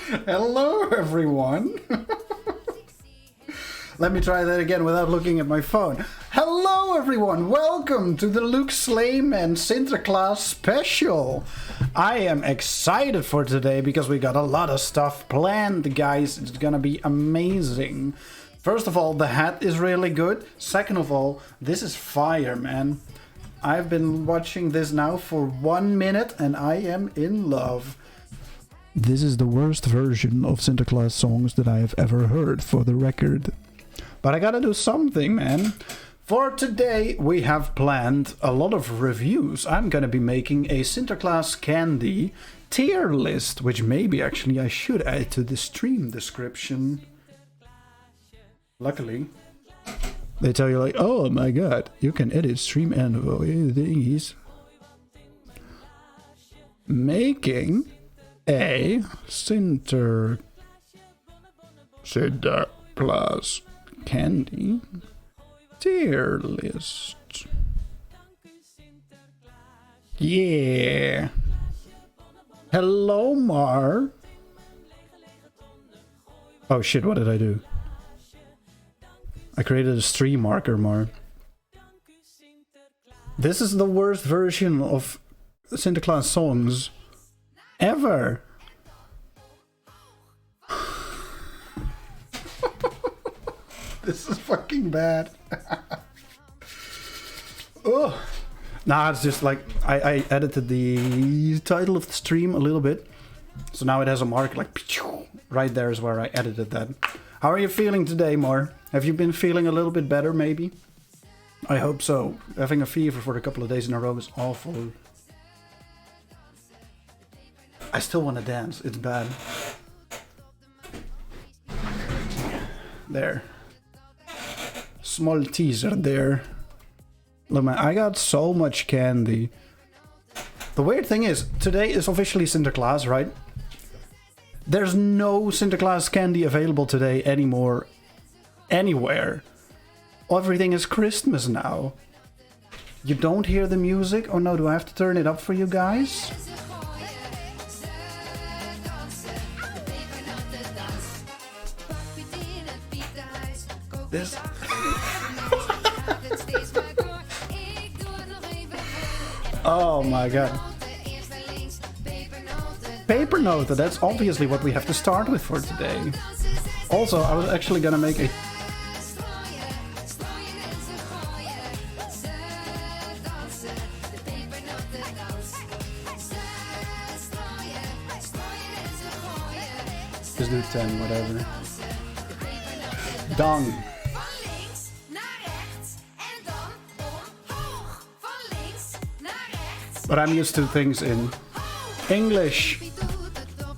Hello, everyone. Let me try that again without looking at my phone. Hello, everyone. Welcome to the Luke Slayman Sinterklaas Special. I am excited for today because we got a lot of stuff planned, guys. It's gonna be amazing. First of all, the hat is really good. Second of all, this is fire, man. I've been watching this now for 1 minute and I am in love. This is the worst version of Sinterklaas songs that I have ever heard, for the record. But I gotta do something, man. For today, we have planned a lot of reviews. I'm gonna be making a Sinterklaas candy tier list, which maybe actually I should add to the stream description. Luckily, they tell you like, oh my god, you can edit stream info. He's making a Sinterklaas candy tier list. Yeah. Hello, Mar. Oh shit, what did I do? I created a stream marker, Mar. This is the worst version of Sinterklaas songs ever. This is fucking bad. Oh. Nah, it's just like I edited the title of the stream a little bit. So now it has a mark like right there is where I edited that. How are you feeling today, Mar? Have you been feeling a little bit better, maybe? I hope so. Having a fever for a couple of days in a row is awful. I still want to dance. It's bad. There. Small teaser there. Look, man, I got so much candy. The weird thing is, today is officially Sinterklaas, right? There's no Sinterklaas candy available today anymore. Anywhere. Everything is Christmas now. You don't hear the music? Oh no, do I have to turn it up for you guys? This... Oh my god. Pepernoten, that's obviously what we have to start with for today. Also, I was actually gonna make a... Just do 10, whatever. Done. But I'm used to things in English.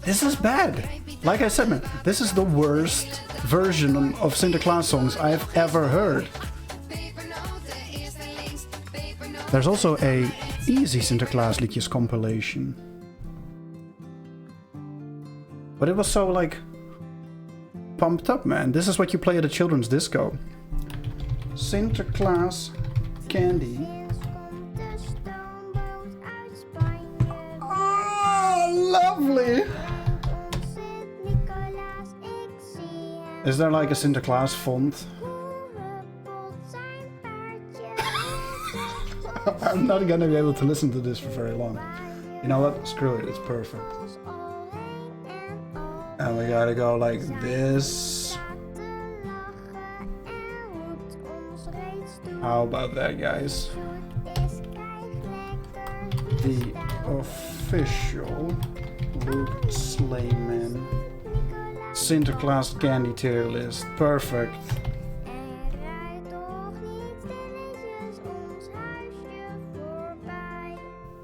This is bad. Like I said, man, this is the worst version of Sinterklaas songs I've ever heard. There's also a easy Sinterklaas liedjes compilation. But it was so like pumped up, man. This is what you play at a children's disco. Sinterklaas candy. Lovely! Is there like a Sinterklaas font? I'm not gonna be able to listen to this for very long. You know what? Screw it, it's perfect. And we gotta go like this. How about that, guys? The official Luke Slayman Sinterklaas candy tier list. Perfect.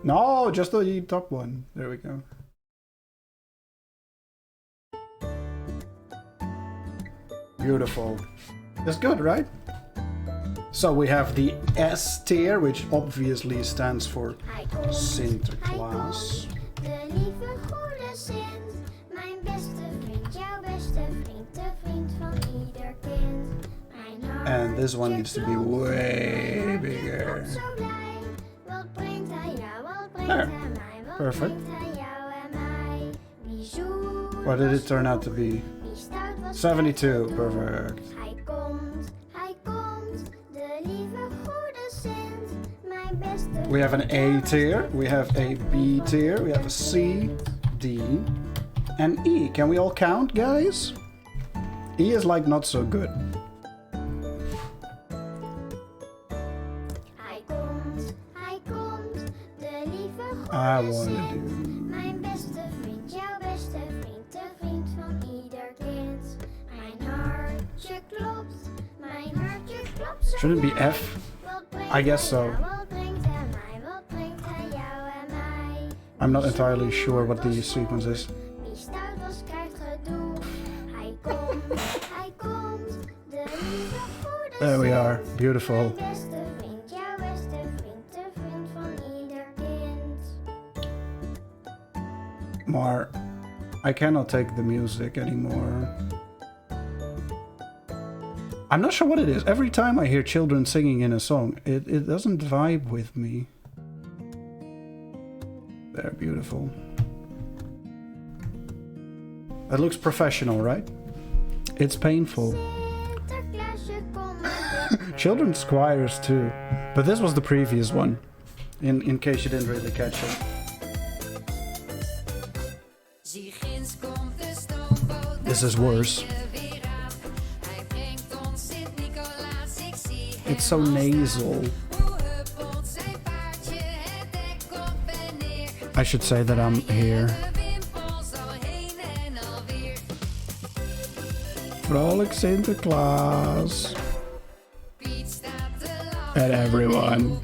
No, just the top one. There we go. Beautiful. That's good, right? So we have the S tier, which obviously stands for Sinterklaas. And this one needs to be way bigger. There. Perfect. What did it turn out to be? 72, perfect. We have an A tier, we have a B tier, we have a C, D, and E. Can we all count, guys? E is like not so good. I want to do... Shouldn't it be F? I guess so. I'm not entirely sure what the sequence is. There we are. Beautiful. Mar, I cannot take the music anymore. I'm not sure what it is. Every time I hear children singing in a song, it doesn't vibe with me. They're beautiful. That looks professional, right? It's painful. Children's choirs too. But this was the previous one. In case you didn't really catch it. This is worse. It's so nasal. I should say that I'm here. Vrolijk Sinterklaas. And everyone.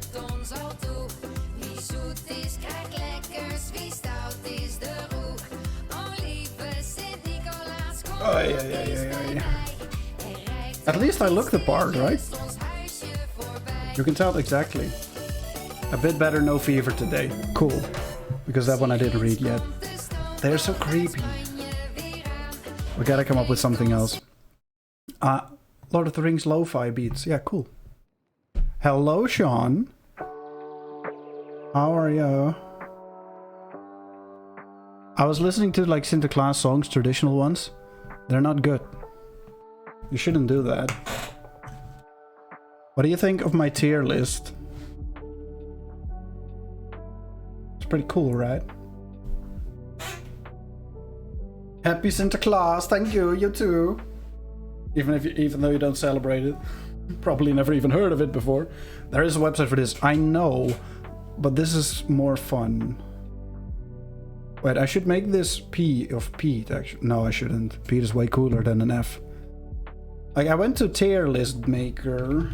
Oh, yeah. At least I look the part, right? You can tell exactly. A bit better no fever today. Cool. Because that one I didn't read yet. They're so creepy. We gotta come up with something else. Lord of the Rings lo-fi beats. Yeah, cool. Hello, Sean. How are you? I was listening to like Sinterklaas songs, traditional ones. They're not good. You shouldn't do that. What do you think of my tier list? It's pretty cool, right? Happy Sinterklaas, thank you, you too. Even though you don't celebrate it. Probably never even heard of it before. There is a website for this, I know, but this is more fun. Wait, I should make this P of Pete, actually. No, I shouldn't. Pete is way cooler than an F. Like, I went to tier list maker.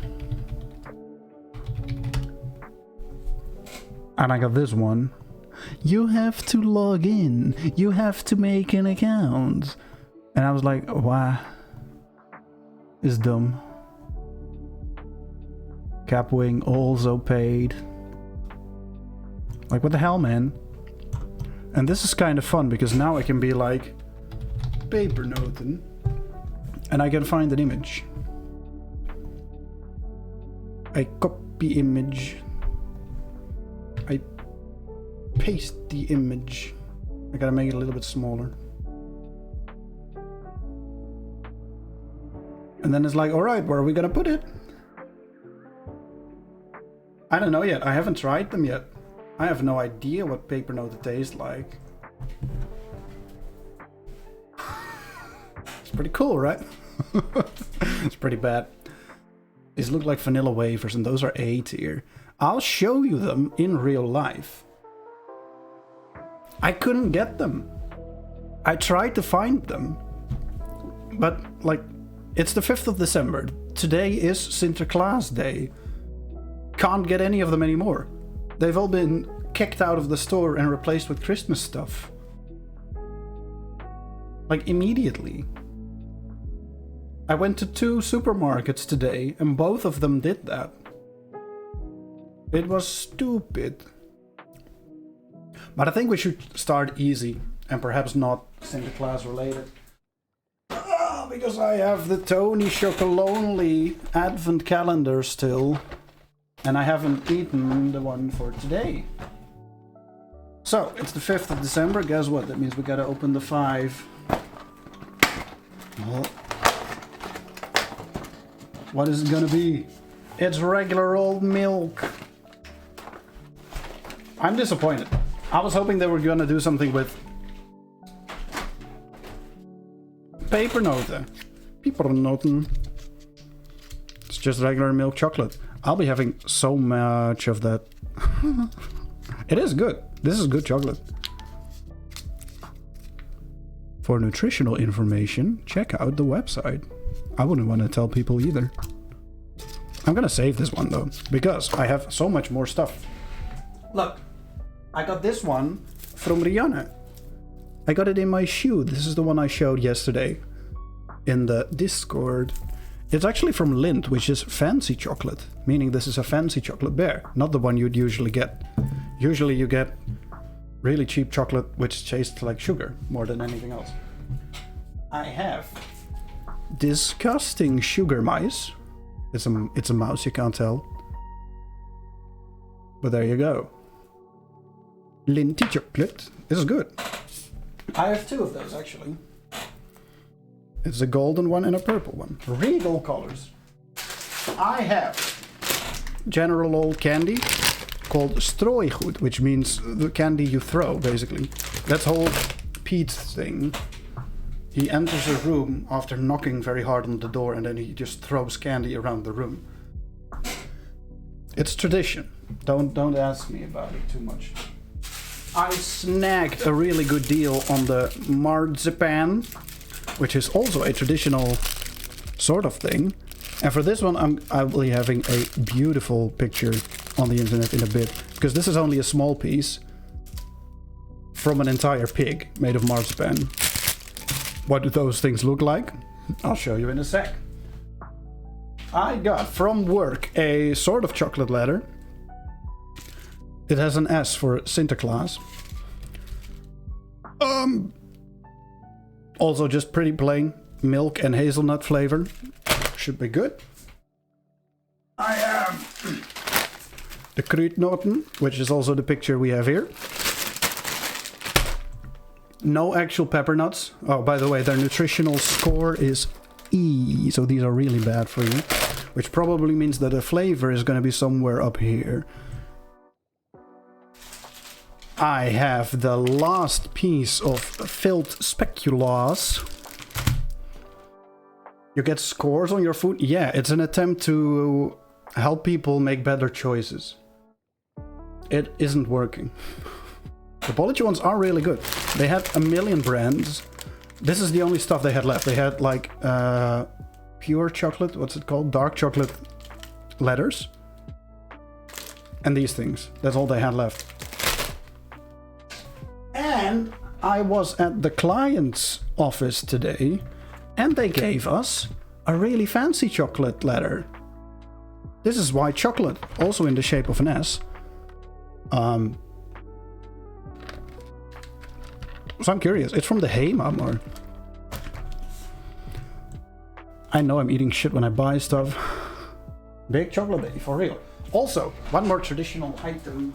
And I got this one. You have to log in. You have to make an account. And I was like, wow. It's dumb. Capwing also paid. Like, what the hell, man? And this is kind of fun because now I can be like Pepernoten and I can find an image. I copy image. I paste the image. I gotta make it a little bit smaller. And then it's like, alright, where are we gonna put it? I don't know yet. I haven't tried them yet. I have no idea what Pepernoten tastes like. It's pretty cool, right? It's pretty bad. These look like vanilla wafers and those are A tier. I'll show you them in real life. I couldn't get them. I tried to find them. But, like, it's the 5th of December. Today is Sinterklaas Day. Can't get any of them anymore. They've all been kicked out of the store and replaced with Christmas stuff. Like, immediately. I went to 2 supermarkets today and both of them did that. It was stupid. But I think we should start easy and perhaps not Sinterklaas related. Because I have the Tony Chocolonely advent calendar still. And I haven't eaten the one for today. So, it's the 5th of December. Guess what? That means we gotta open the 5 Well, what is it gonna be? It's regular old milk. I'm disappointed. I was hoping they were gonna do something with pepernoten. Pepernoten. It's just regular milk chocolate. I'll be having so much of that. It is good. This is good chocolate. For nutritional information, check out the website. I wouldn't want to tell people either. I'm gonna save this one though, because I have so much more stuff. Look, I got this one from Rihanna. I got it in my shoe. This is the one I showed yesterday in the Discord. It's actually from Lindt, which is fancy chocolate, meaning this is a fancy chocolate bear, not the one you'd usually get. Usually you get really cheap chocolate which tastes like sugar more than anything else. I have disgusting sugar mice. It's a mouse, you can't tell. But there you go. Linty chocolate. This is good. I have two of those actually. It's a golden one and a purple one. Regal colors. I have general old candy called strooigoed, which means the candy you throw, basically. That's whole Pete's thing. He enters a room after knocking very hard on the door and then he just throws candy around the room. It's tradition. Don't ask me about it too much. I snagged a really good deal on the marzipan, which is also a traditional sort of thing. And for this one, I'll be having a beautiful picture on the internet in a bit, because this is only a small piece from an entire pig made of marzipan. What do those things look like? I'll show you in a sec. I got from work a sort of chocolate letter. It has an S for Sinterklaas. Also just pretty plain milk and hazelnut flavor. Should be good. I have the kruidnoten, which is also the picture we have here. No actual pepper nuts. Oh, by the way, their nutritional score is E, so these are really bad for you. Which probably means that the flavor is going to be somewhere up here. I have the last piece of filled speculoos. You get scores on your food? Yeah, it's an attempt to help people make better choices. It isn't working. The Polish ones are really good. They had a million brands. This is the only stuff they had left. They had like pure chocolate, what's it called? Dark chocolate letters. And these things. That's all they had left. And I was at the client's office today and they gave us a really fancy chocolate letter. This is white chocolate, also in the shape of an S. So I'm curious. It's from the Hema, or I know I'm eating shit when I buy stuff. Big chocolate baby, for real. Also, one more traditional item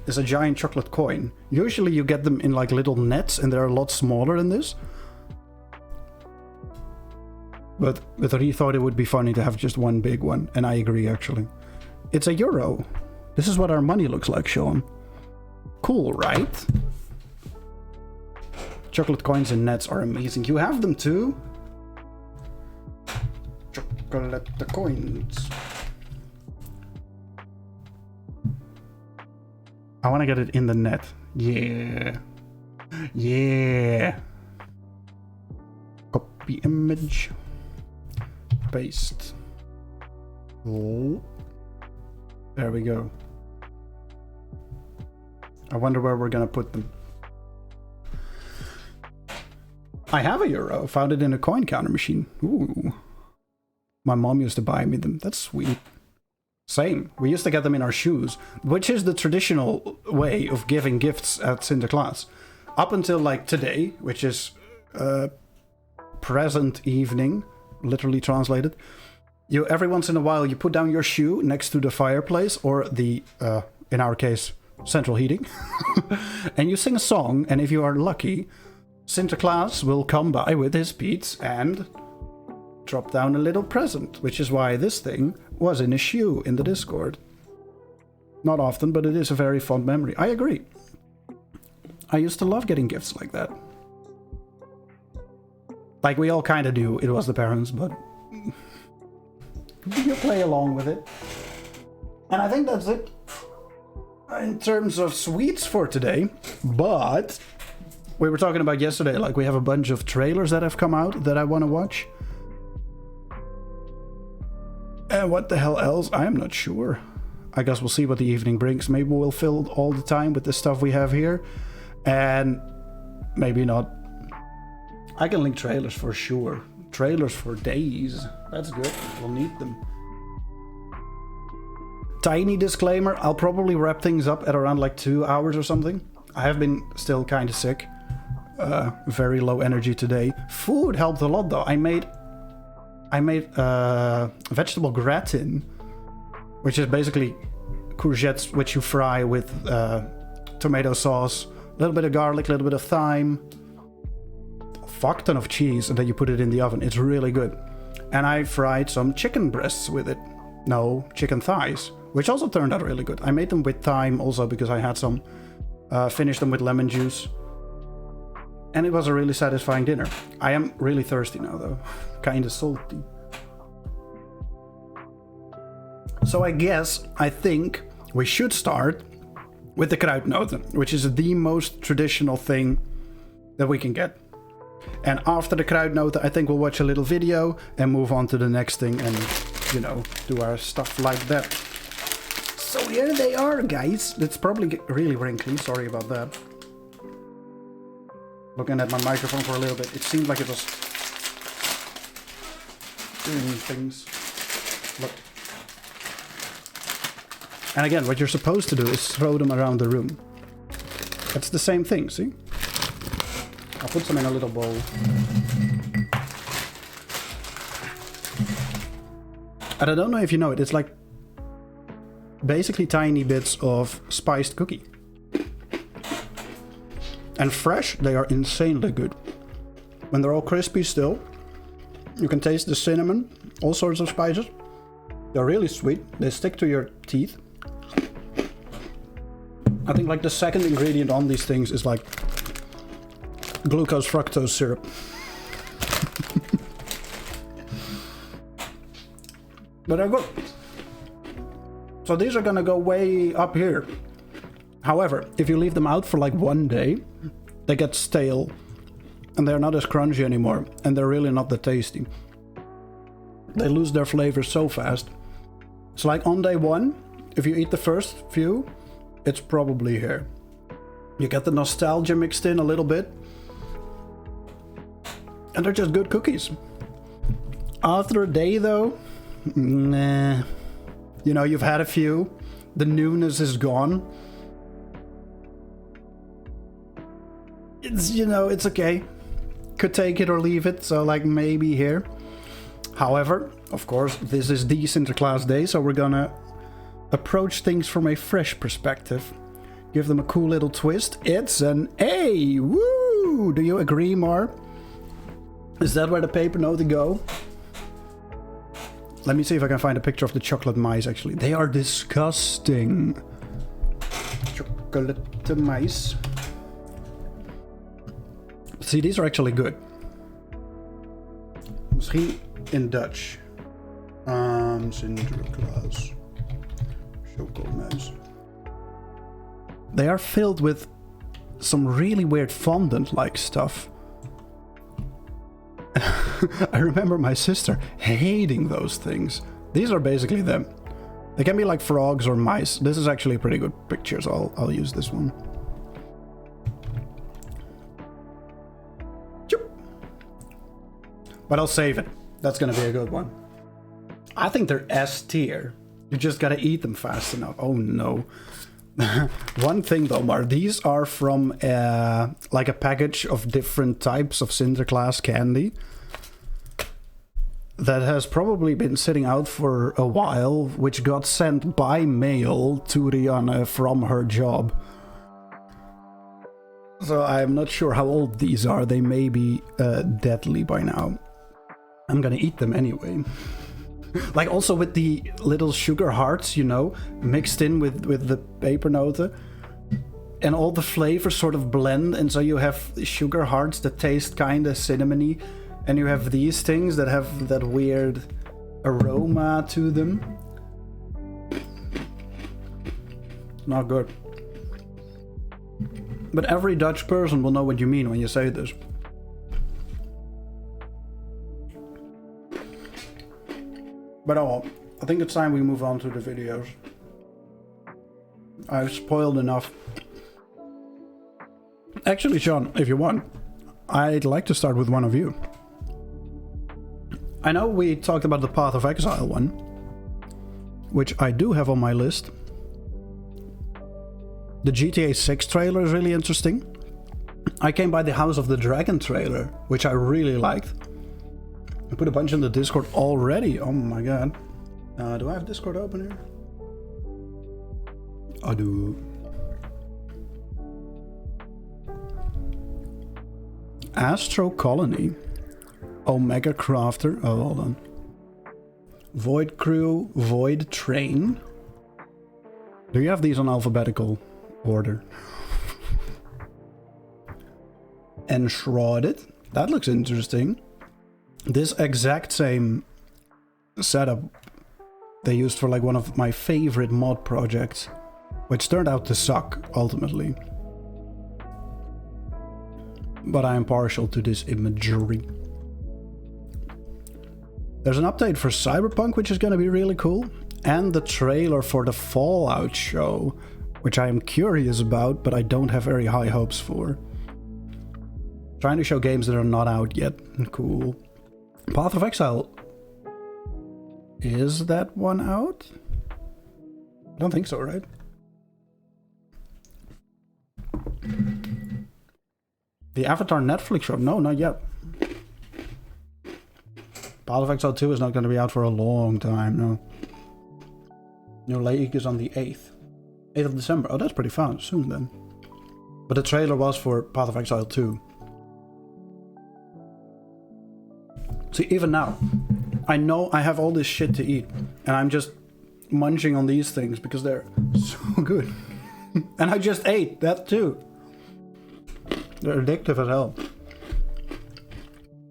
is a giant chocolate coin. Usually you get them in like little nets and they're a lot smaller than this. But he thought it would be funny to have just one big one, and I agree actually. It's a euro. This is what our money looks like, Sean. Cool, right? Chocolate coins and nets are amazing. You have them too? Chocolate coins. I want to get it in the net. Yeah. Yeah. Copy image. Paste. Oh. There we go. I wonder where we're gonna put them. I have a euro. Found it in a coin counter machine. Ooh. My mom used to buy me them. That's sweet. Same. We used to get them in our shoes, which is the traditional way of giving gifts at Sinterklaas. Up until like today, which is present evening, literally translated. You every once in a while you put down your shoe next to the fireplace or the in our case central heating and you sing a song, and if you are lucky Sinterklaas will come by with his beats and drop down a little present, which is why this thing was in a shoe in the Discord. Not often, but it is a very fond memory. I agree. I used to love getting gifts like that. Like, we all kind of do. It was the parents, but you play along with it. And I think that's it in terms of sweets for today. But we were talking about yesterday, like, we have a bunch of trailers that have come out that I want to watch. And what the hell else? I am not sure. I guess we'll see what the evening brings. Maybe we'll fill all the time with the stuff we have here. And maybe not. I can link trailers for sure. Trailers for days. That's good. We'll need them. Tiny disclaimer. I'll probably wrap things up at around like 2 hours or something. I have been still kind of sick. Very low energy today. Food helped a lot though. I made vegetable gratin, which is basically courgettes which you fry with tomato sauce, a little bit of garlic, a little bit of thyme, a fuck ton of cheese, and then you put it in the oven. It's really good. And I fried some chicken breasts with it. No, chicken thighs, which also turned out really good. I made them with thyme also because I had some. Finished them with lemon juice. And it was a really satisfying dinner. I am really thirsty now though. Kinda salty. So I think we should start with the kruidnoten, which is the most traditional thing that we can get. And after the kruidnoten, I think we'll watch a little video and move on to the next thing and, you know, do our stuff like that. So here they are, guys. It's probably really wrinkly, sorry about that. Looking at my microphone for a little bit, it seemed like it was doing things. Look. And again, what you're supposed to do is throw them around the room. That's the same thing, see? I'll put some in a little bowl. And I don't know if you know it, it's like basically tiny bits of spiced cookie. And fresh, they are insanely good. When they're all crispy still, you can taste the cinnamon, all sorts of spices. They're really sweet, they stick to your teeth. I think like the second ingredient on these things is like glucose fructose syrup. But they're good. So these are gonna go way up here. However, if you leave them out for like 1 day, they get stale and they're not as crunchy anymore, and they're really not that tasty. They lose their flavor so fast. It's like on day 1, if you eat the first few, it's probably here. You get the nostalgia mixed in a little bit, and they're just good cookies. After a day though, nah. You know, you've had a few, the newness is gone. It's, you know, it's okay. Could take it or leave it, so like maybe here. However, of course, this is the Sinterklaas day, so we're gonna approach things from a fresh perspective. Give them a cool little twist. It's an A! Woo! Do you agree, Mar? Is that where the paper notes go? Let me see if I can find a picture of the chocolate mice, actually. They are disgusting. Chocolate mice. See, these are actually good. Misschien in Dutch. Sinterklaas. Chocomuis. They are filled with some really weird fondant-like stuff. I remember my sister hating those things. These are basically them. They can be like frogs or mice. This is actually a pretty good picture, so I'll use this one. But I'll save it. That's gonna be a good one. I think they're S tier. You just gotta eat them fast enough. Oh no. One thing though, Mar, these are from like a package of different types of Sinterklaas candy that has probably been sitting out for a while, which got sent by mail to Rianne from her job. So I'm not sure how old these are. They may be deadly by now. I'm gonna eat them anyway. Like also with the little sugar hearts, you know, mixed in with the pepernoten. And all the flavors sort of blend, and so you have sugar hearts that taste kind of cinnamony, and you have these things that have that weird aroma to them. Not good. But every Dutch person will know what you mean when you say this. But oh, I think it's time we move on to the videos. I've spoiled enough. Actually, Sean, if you want, I'd like to start with one of you. I know we talked about the Path of Exile one, which I do have on my list. The GTA 6 trailer is really interesting. I came by the House of the Dragon trailer, which I really liked. I put a bunch in the Discord already. Oh my god. Do I have Discord open here? I do. Astro Colony. Omega Crafter. Oh, hold on. Void Crew. Void Train. Do you have these on alphabetical order? Enshrouded. That looks interesting. This exact same setup they used for like one of my favorite mod projects, which turned out to suck ultimately. But I am partial to this imagery. There's an update for Cyberpunk, which is going to be really cool, and the trailer for the Fallout show, which I am curious about, but I don't have very high hopes for. Trying to show games that are not out yet. Cool. Path of Exile. Is that one out? I don't think so, right? The Avatar Netflix show? No, not yet. Path of Exile 2 is not going to be out for a long time, no. New League is on the 8th. 8th of December. Oh, that's pretty fast. Soon then. But the trailer was for Path of Exile 2. See, even now, I know I have all this shit to eat, and I'm just munching on these things because they're so good. And I just ate that too. They're addictive as hell.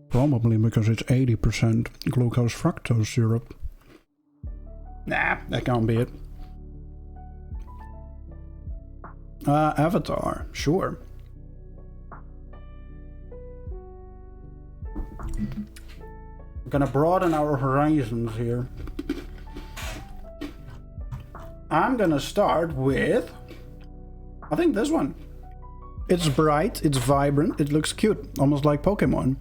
Probably because it's 80% glucose fructose syrup. Nah, that can't be it. Avatar, sure. We're gonna broaden our horizons here. I'm gonna start with, I think this one. It's bright, it's vibrant, it looks cute, almost like Pokemon.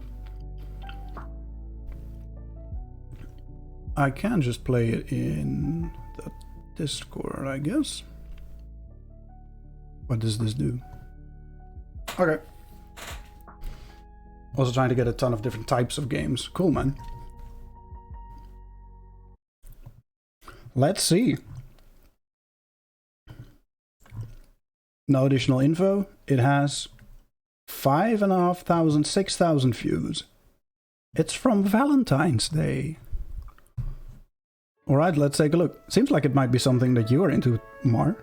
I can just play it in the Discord, I guess. What does this do? Okay. Also trying to get a ton of different types of games. Cool, man. Let's see. No additional info. It has 5,500, 6,000 views. It's from Valentine's Day. Alright, let's take a look. Seems like it might be something that you are into, Mar.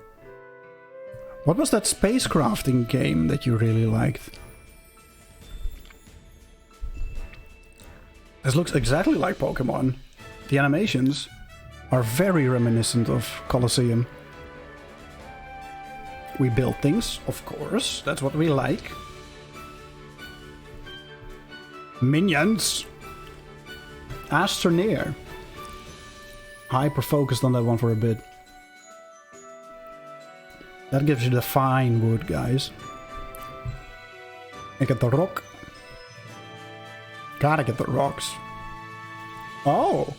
What was that space crafting game that you really liked? This looks exactly like Pokemon. The animations are very reminiscent of Colosseum. We build things, of course. That's what we like. Minions. Astroneer. Hyper focused on that one for a bit. That gives you the fine wood, guys. I get the rock. Gotta get the rocks. Oh.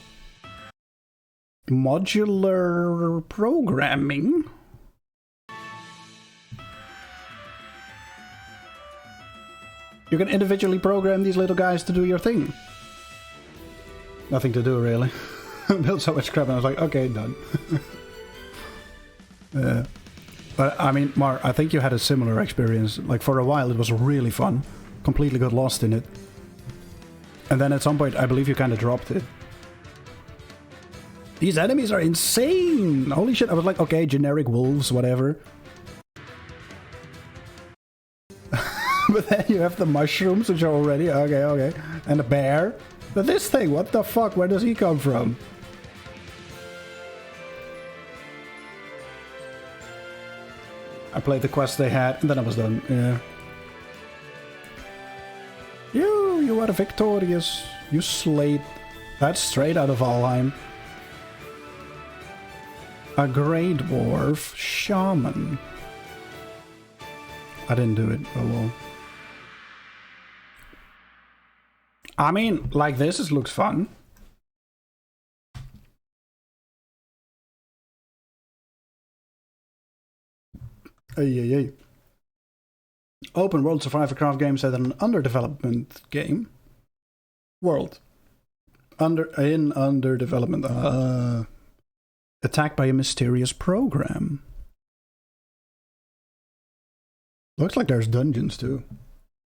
Modular programming. You can individually program these little guys to do your thing. Nothing to do, really. Built so much crap and I was like, okay, done. But I mean, Mar, I think you had a similar experience. Like for a while it was really fun. Completely got lost in it. And then at some point I believe you kind of dropped it. These enemies are insane! Holy shit, I was like, okay, generic wolves, whatever. But then you have the mushrooms, which are already... Okay. And a bear. But this thing, what the fuck? Where does he come from? I played the quest they had, and then I was done. Yeah. You are victorious. You slayed. That's straight out of Valheim. A Grey Dwarf Shaman. I didn't do it. Oh well. I mean, like this, it looks fun. Ay. Open world survivor craft game set in an underdevelopment game. World. Under development. Attacked by a mysterious program. Looks like there's dungeons too.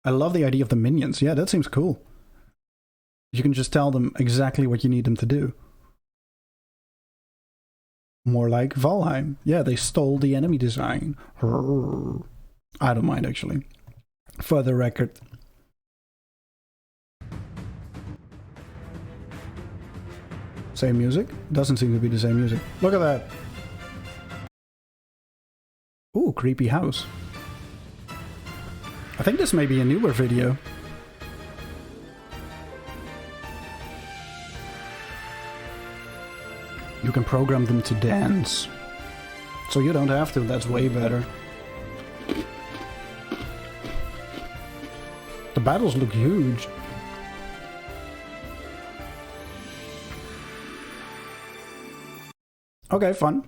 I love the idea of the minions. Yeah, that seems cool. You can just tell them exactly what you need them to do. More like Valheim. Yeah, they stole the enemy design. I don't mind, actually. For the record. Same music? Doesn't seem to be the same music. Look at that. Ooh, creepy house. I think this may be a newer video. You can program them to dance. So you don't have to, that's way better. The battles look huge. Okay, fun.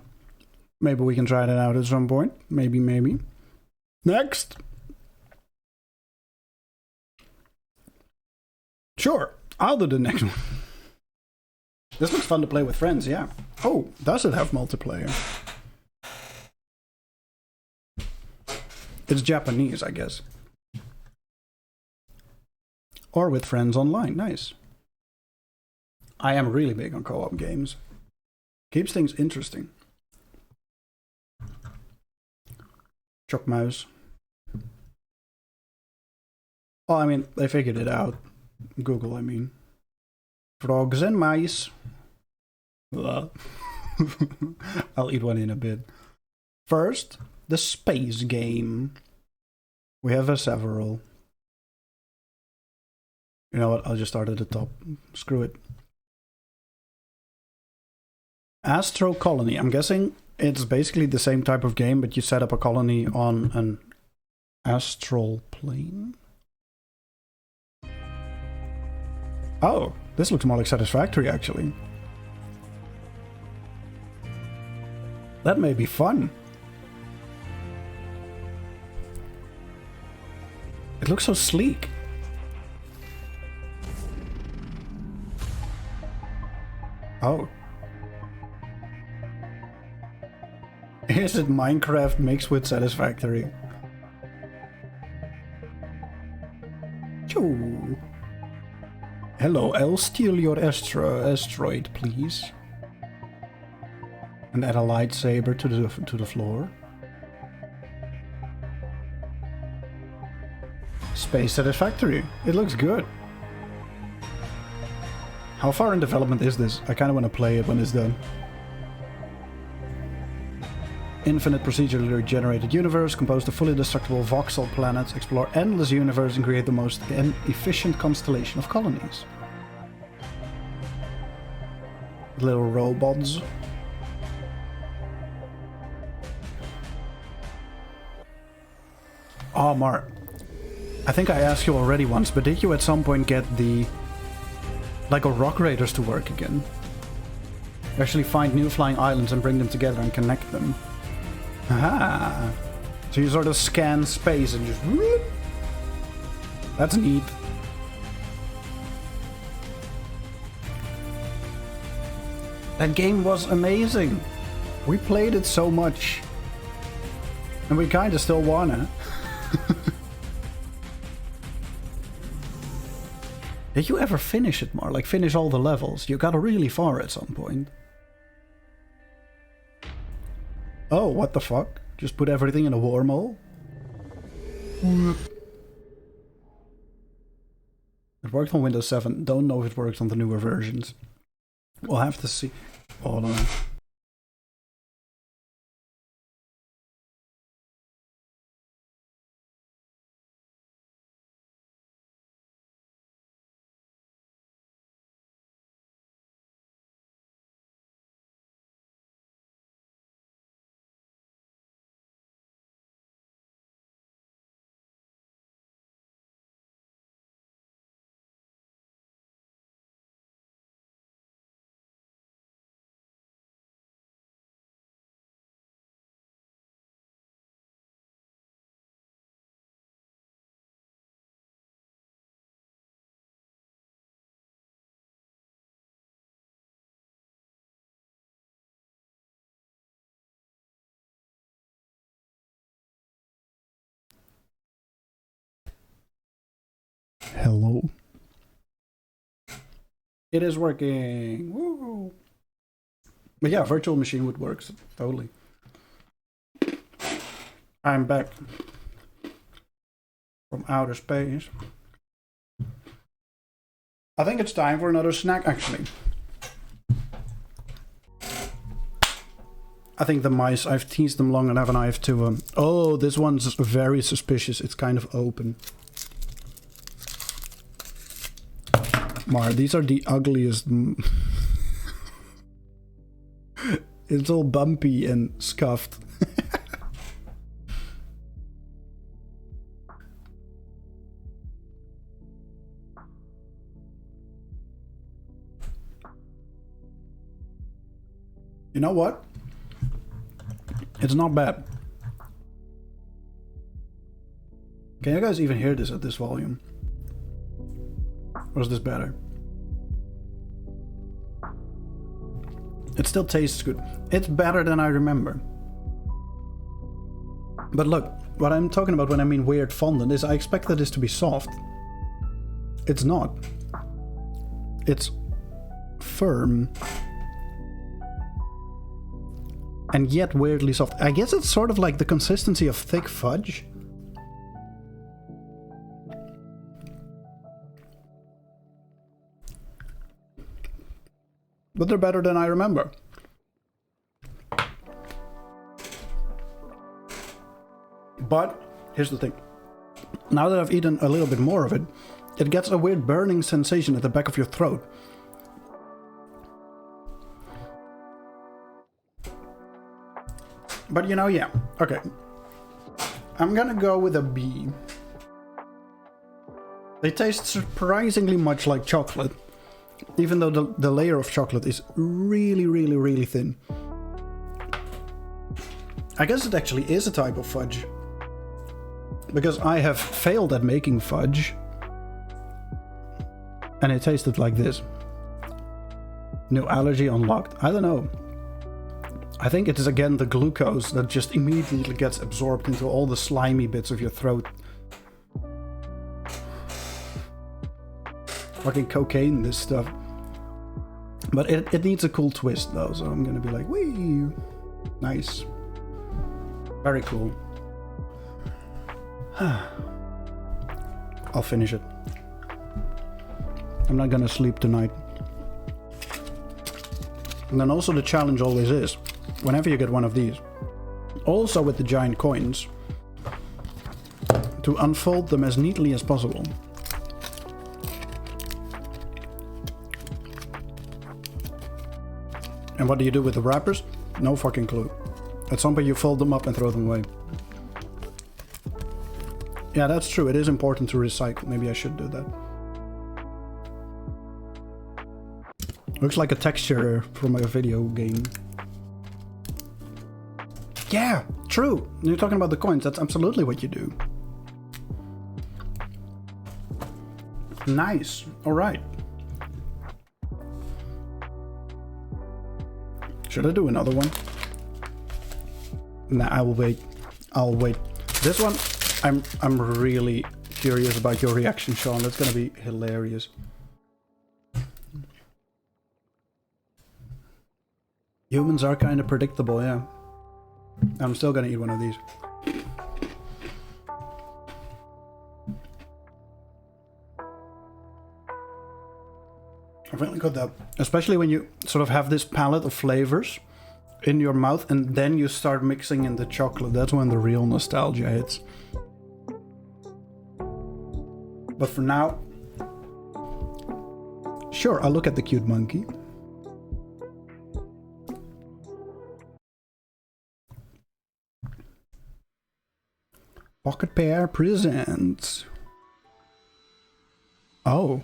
Maybe we can try that out at some point. Maybe. Next! Sure, I'll do the next one. This looks fun to play with friends, yeah. Oh, does it have multiplayer? It's Japanese, I guess. Or with friends online, nice. I am really big on co-op games. Keeps things interesting. Chokmouse. Oh, I mean, they figured it out. Google, I mean. Frogs and mice. I'll eat one in a bit. First, the space game. We have several. You know what? I'll just start at the top. Screw it. Astro Colony. I'm guessing it's basically the same type of game, but you set up a colony on an astral plane. Oh, this looks more like Satisfactory, actually. That may be fun. It looks so sleek. Oh. Is it Minecraft mixed with Satisfactory? Choo. Hello, I'll steal your asteroid, please. And add a lightsaber to the floor. Space Satisfactory. It looks good. How far in development is this? I kind of want to play it when it's done. Infinite procedurally generated universe, composed of fully destructible voxel planets, explore endless universe and create the most efficient constellation of colonies. Little robots. Oh, Mark. I think I asked you already once, but did you at some point get the LEGO Rock Raiders to work again? Actually find new flying islands and bring them together and connect them. Aha! So you sort of scan space and just... whoop. That's neat. That game was amazing. We played it so much. And we kinda still wanna. Did you ever finish it more? Like finish all the levels? You got really far at some point. Oh, what the fuck? Just put everything in a wormhole? It worked on Windows 7. Don't know if it works on the newer versions. We'll have to see. Hold on. Hello. It is working. Woo! But yeah, virtual machine would work totally. I'm back from outer space. I think it's time for another snack, actually. I think the mice, I've teased them long enough and I have to... Oh, this one's very suspicious. It's kind of open. Mar, these are the ugliest. It's all bumpy and scuffed. You know what? It's not bad. Can you guys even hear this at this volume? Or is this better? It still tastes good. It's better than I remember. But look, what I'm talking about when I mean weird fondant is I expected this to be soft. It's not. It's firm. And yet weirdly soft. I guess it's sort of like the consistency of thick fudge. But they're better than I remember. But here's the thing. Now that I've eaten a little bit more of it, it gets a weird burning sensation at the back of your throat. But you know, yeah. Okay. I'm gonna go with a B. They taste surprisingly much like chocolate. Even though the layer of chocolate is really, really, really thin. I guess it actually is a type of fudge. Because I have failed at making fudge. And it tasted like this. New allergy unlocked? I don't know. I think it is again the glucose that just immediately gets absorbed into all the slimy bits of your throat. Fucking cocaine, this stuff. But it needs a cool twist though, so I'm gonna be like, wee! Nice. Very cool. I'll finish it. I'm not gonna sleep tonight. And then also the challenge always is, whenever you get one of these, also with the giant coins, to unfold them as neatly as possible. And what do you do with the wrappers? No fucking clue. At some point you fold them up and throw them away. Yeah, that's true. It is important to recycle. Maybe I should do that. Looks like a texture from a video game. Yeah, true. You're talking about the coins. That's absolutely what you do. Nice. All right. Should I do another one? Nah, I will wait. I'll wait. This one, I'm really curious about your reaction, Sean. That's gonna be hilarious. Humans are kind of predictable, yeah. I'm still gonna eat one of these. I really got that. Especially when you sort of have this palette of flavors in your mouth and then you start mixing in the chocolate. That's when the real nostalgia hits. But for now, sure, I'll look at the cute monkey. Pocket Pair presents. Oh.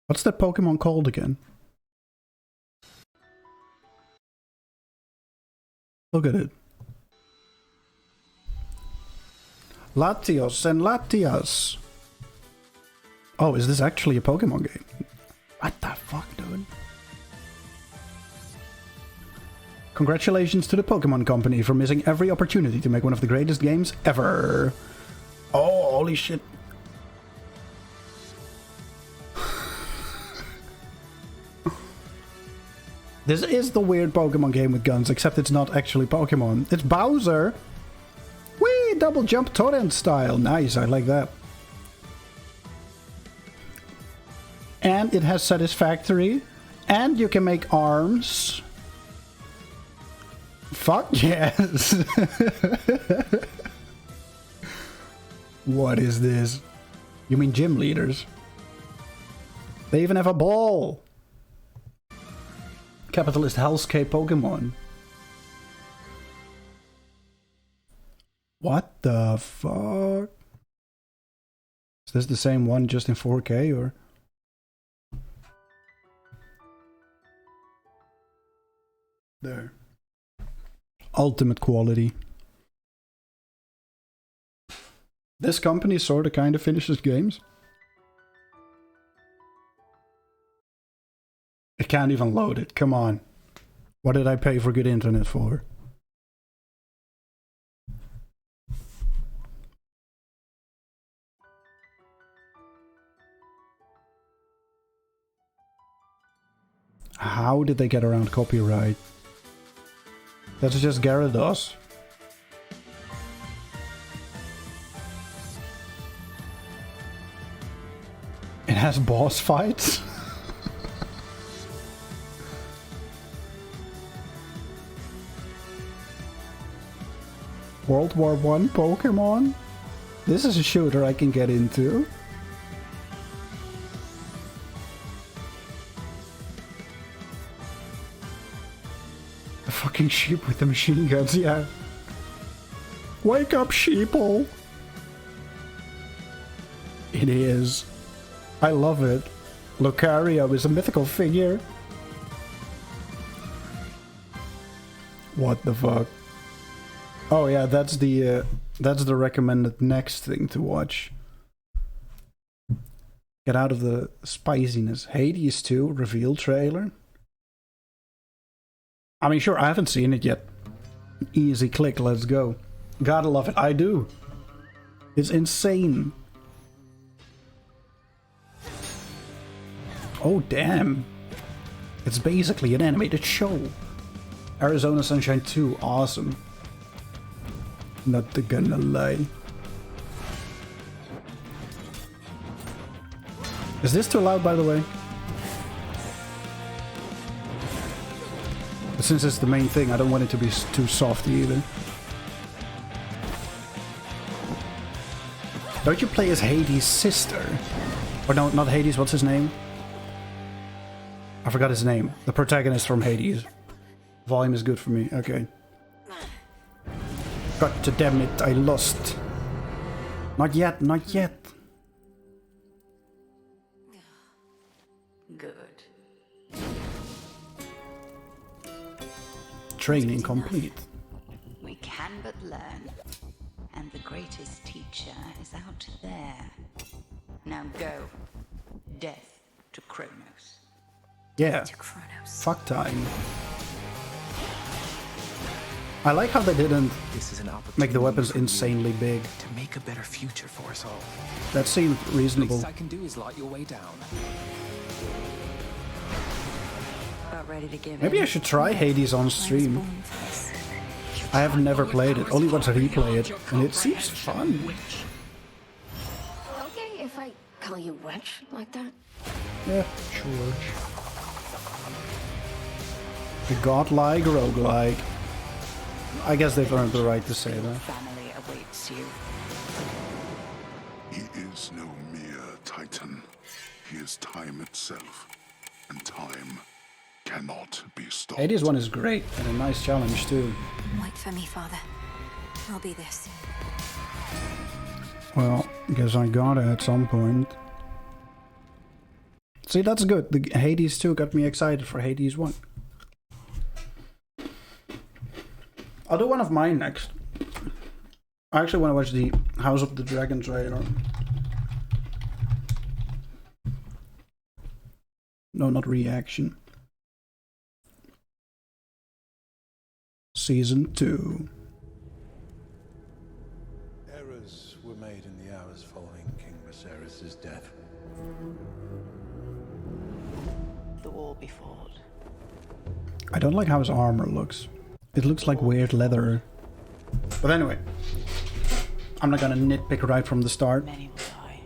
What's that Pokemon called again? Look at it. Latios and Latias. Oh, is this actually a Pokemon game? What the fuck, dude? Congratulations to the Pokemon Company for missing every opportunity to make one of the greatest games ever. Oh, holy shit. This is the weird Pokemon game with guns, except it's not actually Pokemon. It's Bowser! Whee! Double jump torrent style. Nice, I like that. And it has Satisfactory. And you can make arms. Fuck yes! What is this? You mean gym leaders? They even have a ball! Capitalist Hellscape Pokemon. What the fuck? Is this the same one just in 4K or? There. Ultimate quality. This company sorta kinda finishes games. It can't even load it, come on. What did I pay for good internet for? How did they get around copyright? That's just Gyarados. It has boss fights? World War I Pokemon? This is a shooter I can get into. A fucking sheep with the machine guns, yeah. Wake up, sheeple! It is. I love it. Lucario is a mythical figure. What the fuck? Oh yeah, that's the recommended next thing to watch. Get out of the spiciness. Hades 2 reveal trailer. I mean, sure, I haven't seen it yet. Easy click, let's go. Gotta love it. I do. It's insane. Oh damn. It's basically an animated show. Arizona Sunshine 2, awesome. Not gonna lie. Is this too loud, by the way? But since it's the main thing, I don't want it to be too soft either. Don't you play as Hades' sister? Or no, not Hades, what's his name? I forgot his name. The protagonist from Hades. Volume is good for me, okay. God damn it, I lost. Not yet, not yet. Good. Training complete. We can but learn. And the greatest teacher is out there. Now go. Death to Kronos. Yeah. To Kronos. Fuck time. I like how they didn't This is an make the opportunity weapons for you insanely big. to make a better future for us all. That seemed reasonable. Least I can do is light your way down. About ready to give Maybe in. I should try Hades on stream. I have never played it, only once I replay it, and it seems fun. Okay, if I call you witch like that? Yeah, sure. The godlike roguelike. I guess they've earned the right to say that. Family awaits you. He is no mere titan. He is time itself, and time cannot be stopped. Hades one is great, and a nice challenge too. Wait for me, Father. I'll be there soon. Well, guess I got it at some point. See, that's good. The Hades 2 got me excited for Hades 1. I'll do one of mine next. I actually want to watch the House of the Dragon trailer. No, not reaction. Season 2. Errors were made in the hours following King Viserys' death. The war be fought. I don't like how his armor looks. It looks like weird leather. But anyway, I'm not gonna nitpick right from the start. Many will die.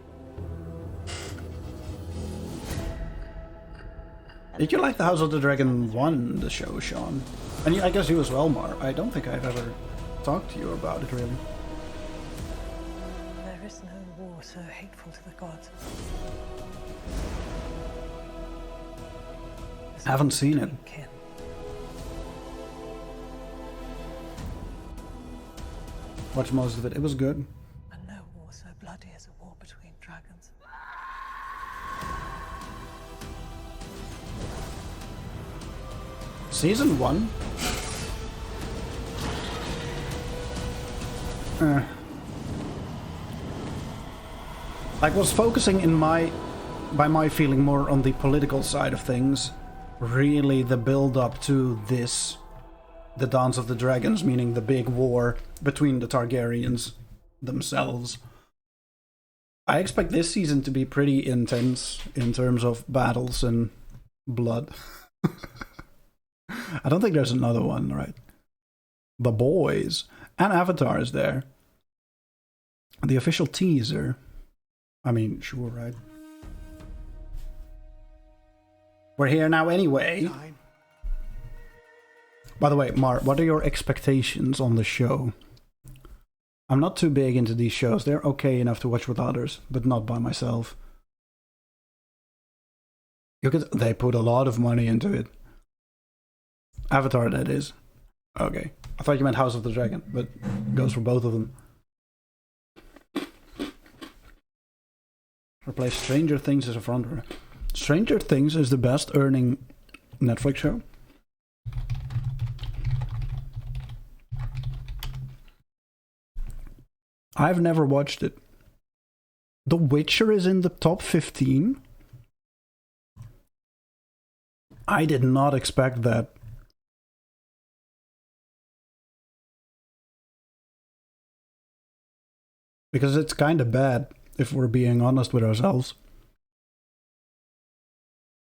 Did you like the House of the Dragon 1, the show, Sean? And I guess you as well, Mar. I don't think I've ever talked to you about it, really. There is no war so hateful to the gods. Haven't seen it. Kin. Watched most of it. It was good. And no war so bloody as a war between dragons. Season 1? I was focusing by my feeling more on the political side of things. Really the build-up to this, the Dance of the Dragons, meaning the big war between the Targaryens themselves. I expect this season to be pretty intense in terms of battles and blood. I don't think there's another one, right? The Boys. And Avatar is there. The official teaser. I mean, sure, right? We're here now anyway. By the way, Mar, what are your expectations on the show? I'm not too big into these shows. They're okay enough to watch with others, but not by myself. They put a lot of money into it. Avatar, that is. Okay. I thought you meant House of the Dragon, but it goes for both of them. Replace Stranger Things as a frontrunner. Stranger Things is the best earning Netflix show. I've never watched it. The Witcher is in the top 15. I did not expect that. Because it's kind of bad, if we're being honest with ourselves.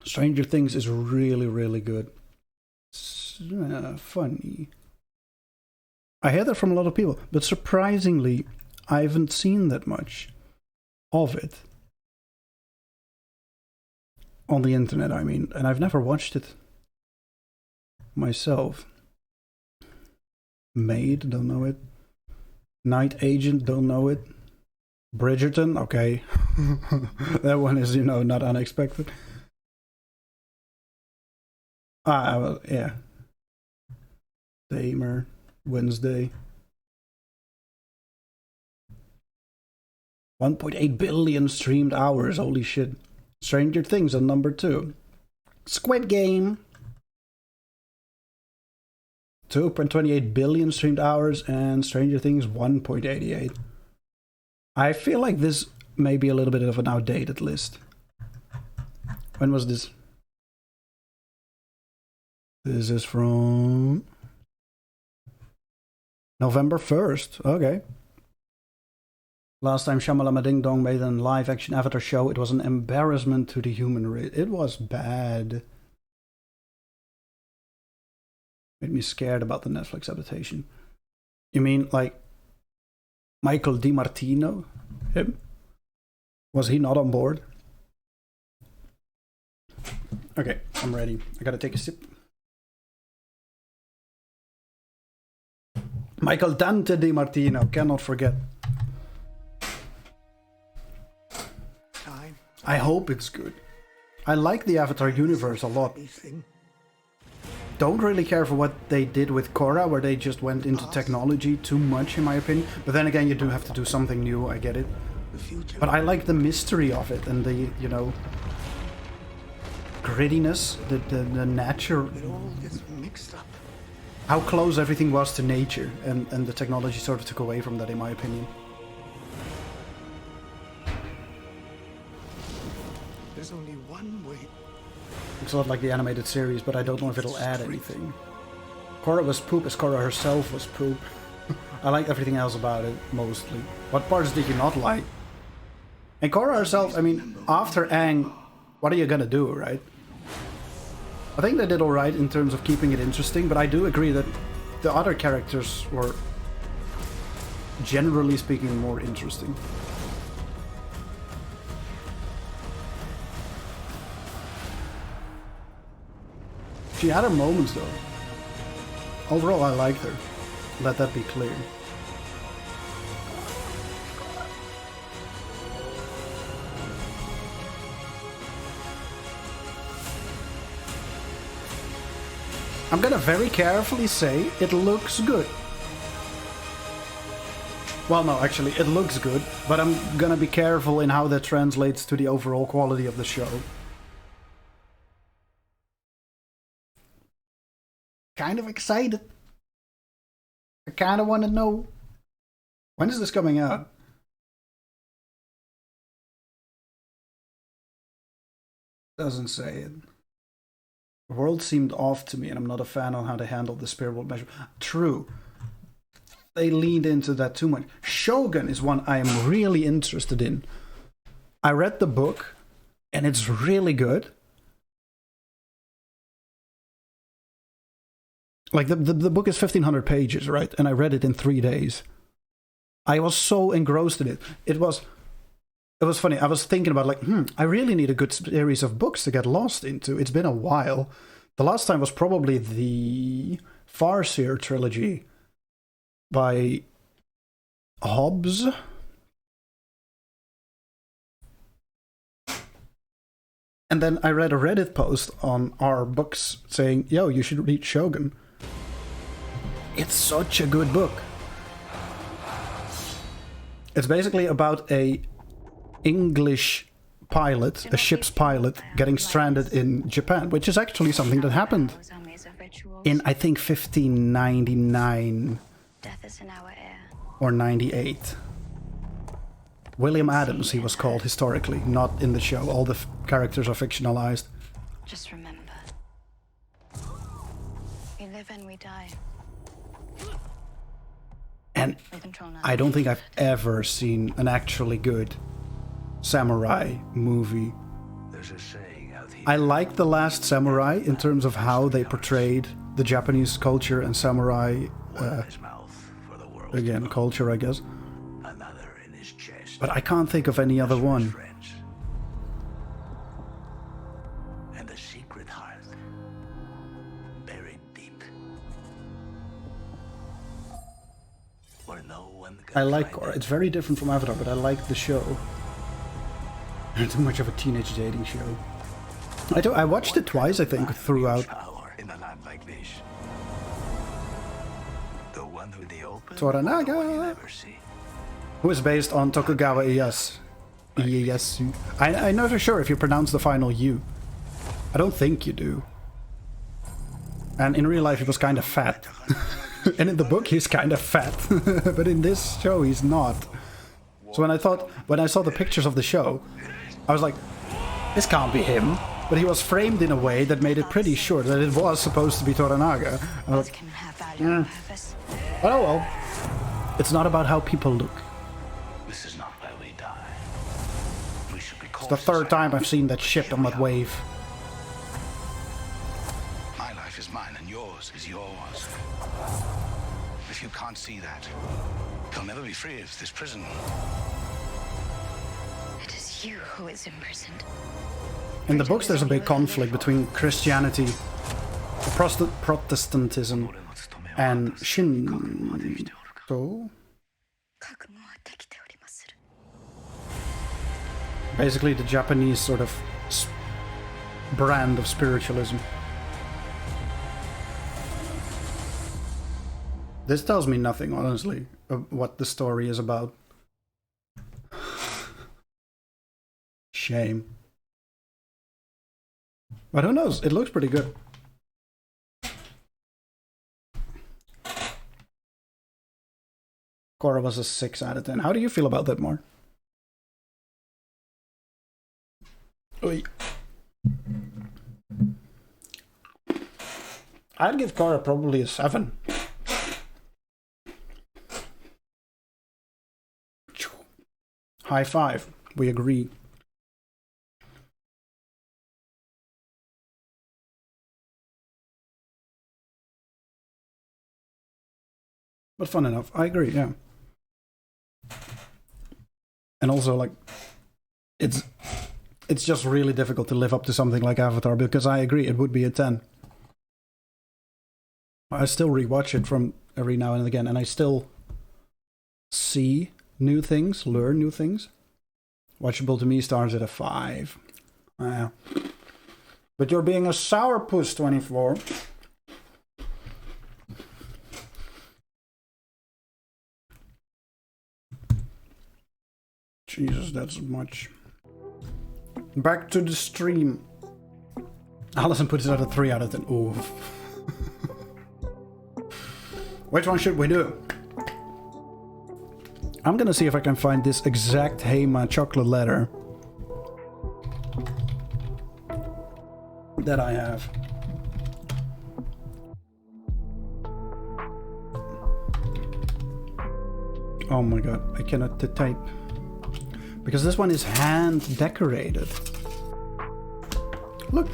Stranger Things is really, really good. It's, funny. I hear that from a lot of people, but surprisingly, I haven't seen that much of it. On the internet, I mean, and I've never watched it myself. Maid, don't know it. Night Agent, don't know it. Bridgerton, okay. That one is, not unexpected. Well, yeah. Damer, Wednesday. 1.8 billion streamed hours, holy shit. Stranger Things on number 2. Squid Game. 2.28 billion streamed hours, and Stranger Things 1.88. I feel like this may be a little bit of an outdated list. When was this? This is from November 1st. Okay. Last time Shamalama Ding Dong made a live-action Avatar show, it was an embarrassment to the human race. It was bad. Made me scared about the Netflix adaptation. You mean, like, Michael DiMartino? Him? Was he not on board? Okay, I'm ready. I gotta take a sip. Michael Dante DiMartino, cannot forget. I hope it's good. I like the Avatar universe a lot. Don't really care for what they did with Korra, where they just went into technology too much, in my opinion. But then again, you do have to do something new, I get it. But I like the mystery of it and the, you know, grittiness, the nature, how close everything was to nature, and the technology sort of took away from that, in my opinion. There's only one way. It's a lot like the animated series, but I don't know if it'll add anything. Korra was poop as Korra herself was poop. I like everything else about it, mostly. What parts did you not like? And Korra herself, I mean, after Aang, what are you gonna do, right? I think they did alright in terms of keeping it interesting, but I do agree that the other characters were, generally speaking, more interesting. She had her moments though. Overall, I liked her. Let that be clear. I'm gonna very carefully say it looks good. Well, no, actually, it looks good, but I'm gonna be careful in how that translates to the overall quality of the show. Kind of excited. I kind of want to know, when is this coming out? Doesn't say it. The world seemed off to me, and I'm not a fan on how they handled the spiritual measure. True. They leaned into that too much. Shogun is one I am really interested in. I read the book, and it's really good. Like, the book is 1,500 pages, right? And I read it in 3 days. I was so engrossed in it. It was funny. I was thinking about, like, I really need a good series of books to get lost into. It's been a while. The last time was probably the Farseer trilogy by Hobbes. And then I read a Reddit post on our books saying, yo, you should read Shogun. It's such a good book. It's basically about a English pilot, a ship's pilot, getting stranded in Japan, which is actually something that happened in, I think, 1599 or 98. William Adams, he was called historically, not in the show. All the characters are fictionalized. Just remember, we live and we die. And I don't think I've ever seen an actually good samurai movie. I like The Last Samurai in terms of how they portrayed the Japanese culture and samurai, again, culture, I guess. But I can't think of any other one. I like Korra. It's very different from Avatar, but I like the show. It's too much of a teenage dating show. I watched it twice, I think, throughout. Toranaga, who is based on Tokugawa Ieyasu. I'm not sure if you pronounce the final U. I don't think you do. And in real life, he was kind of fat. And in the book, he's kind of fat. But in this show, he's not. So when I saw the pictures of the show, I was like, this can't be him. But he was framed in a way that made it pretty sure that it was supposed to be Toranaga. And I was like, oh well. It's not about how people look. This is not where we die. We should be It's the third time I've seen that ship on that wave. My life is mine and yours is yours. If you can't see that, you'll never be free of this prison. It is you who is imprisoned. In the books, there's a big conflict between Christianity, Protestantism, and Shinto. Basically, the Japanese sort of brand of spiritualism. This tells me nothing, honestly, of what the story is about. Shame. But who knows? It looks pretty good. Korra was a 6 out of 10. How do you feel about that, Mar? Oy. I'd give Korra probably a 7. High five. We agree. But fun enough. I agree, yeah. And also, like, it's just really difficult to live up to something like Avatar, because I agree, it would be a 10. I still rewatch it from every now and again, and I still see new things, learn new things. Watchable to me starts at a 5. But you're being a sourpuss, 24. Jesus, that's much. Back to the stream. Allison puts it at a 3 out of 10. Ooh. Which one should we do? I'm gonna see if I can find this exact Heima chocolate letter that I have. Oh my god, I cannot type. Because this one is hand decorated. Look.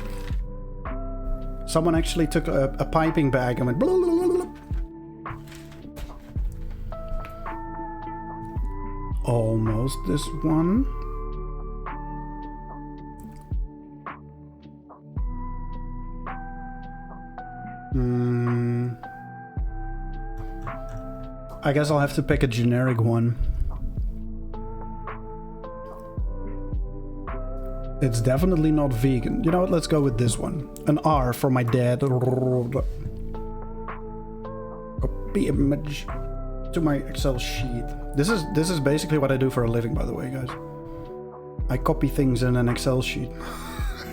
Someone actually took a piping bag and went blah, blah, blah, blah. Almost this one. I guess I'll have to pick a generic one. It's definitely not vegan. You know what? Let's go with this one. An R for my dad. Copy image to my Excel sheet. This is basically what I do for a living, by the way, guys. I copy things in an Excel sheet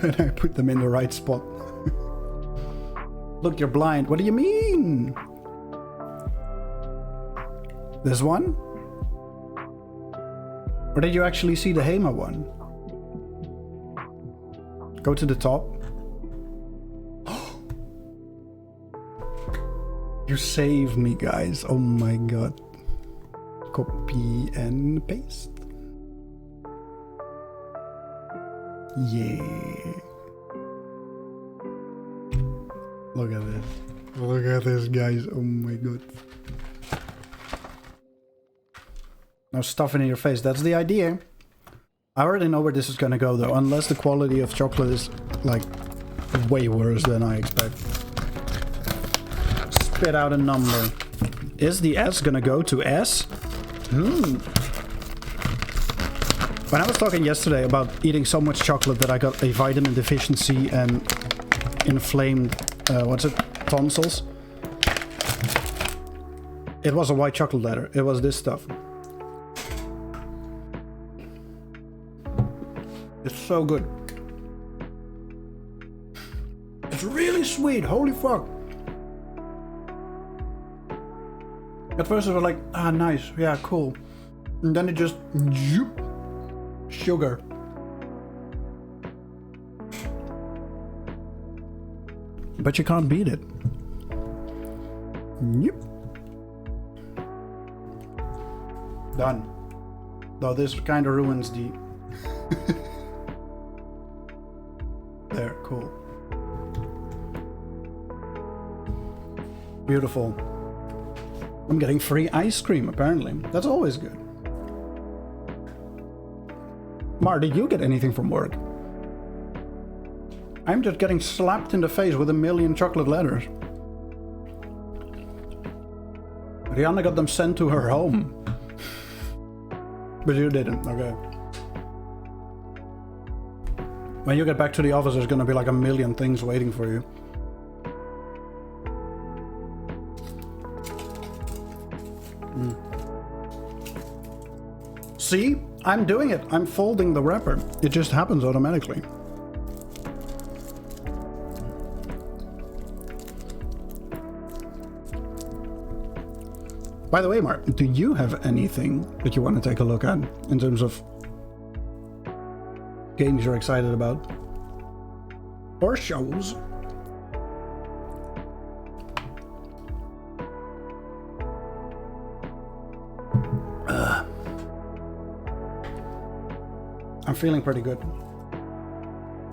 and I put them in the right spot. Look, you're blind. What do you mean? This one? Or did you actually see the Heima one? Go to the top. You saved me, guys. Oh my god. Copy and paste. Yeah. Look at this. Look at this, guys. Oh my god. Now stuff it in your face. That's the idea. I already know where this is gonna go though, unless the quality of chocolate is like way worse than I expect. Spit out a number. Is the S gonna go to S? When I was talking yesterday about eating so much chocolate that I got a vitamin deficiency and inflamed, tonsils. It was a white chocolate letter. It was this stuff. It's so good. It's really sweet. Holy fuck. At first I was like, ah, nice. Yeah, cool. And then it just... sugar. But you can't beat it. Yep. Done. Though this kind of ruins the... There, cool. Beautiful. I'm getting free ice cream, apparently. That's always good. Mar, did you get anything from work? I'm just getting slapped in the face with 1,000,000 chocolate letters. Rihanna got them sent to her home. But you didn't, okay. When you get back to the office, there's gonna be like 1,000,000 things waiting for you. See? I'm doing it. I'm folding the wrapper. It just happens automatically. By the way, Mark, do you have anything that you want to take a look at in terms of games you're excited about? Or shows? I'm feeling pretty good.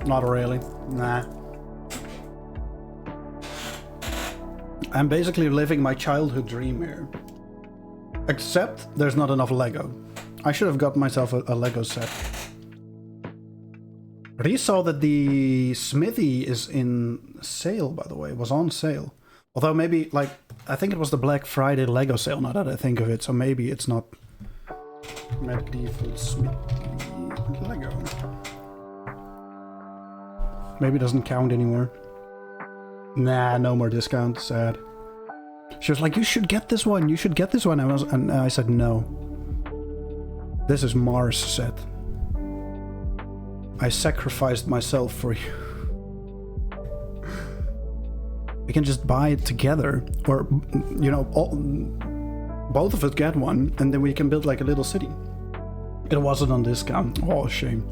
Not really. Nah. I'm basically living my childhood dream here. Except there's not enough Lego. I should have got myself a Lego set. Rhys saw that the smithy is in sale, by the way. It was on sale. Although maybe, like, I think it was the Black Friday Lego sale, now that I think of it. So maybe it's not medieval smithy Lego. Maybe it doesn't count anymore. Nah, no more discount. Sad. She was like, you should get this one. You should get this one. And I said, no. This is Mars set. I sacrificed myself for you. We can just buy it together. Or, you know, both of us get one. And then we can build like a little city. It wasn't on discount. Oh, shame.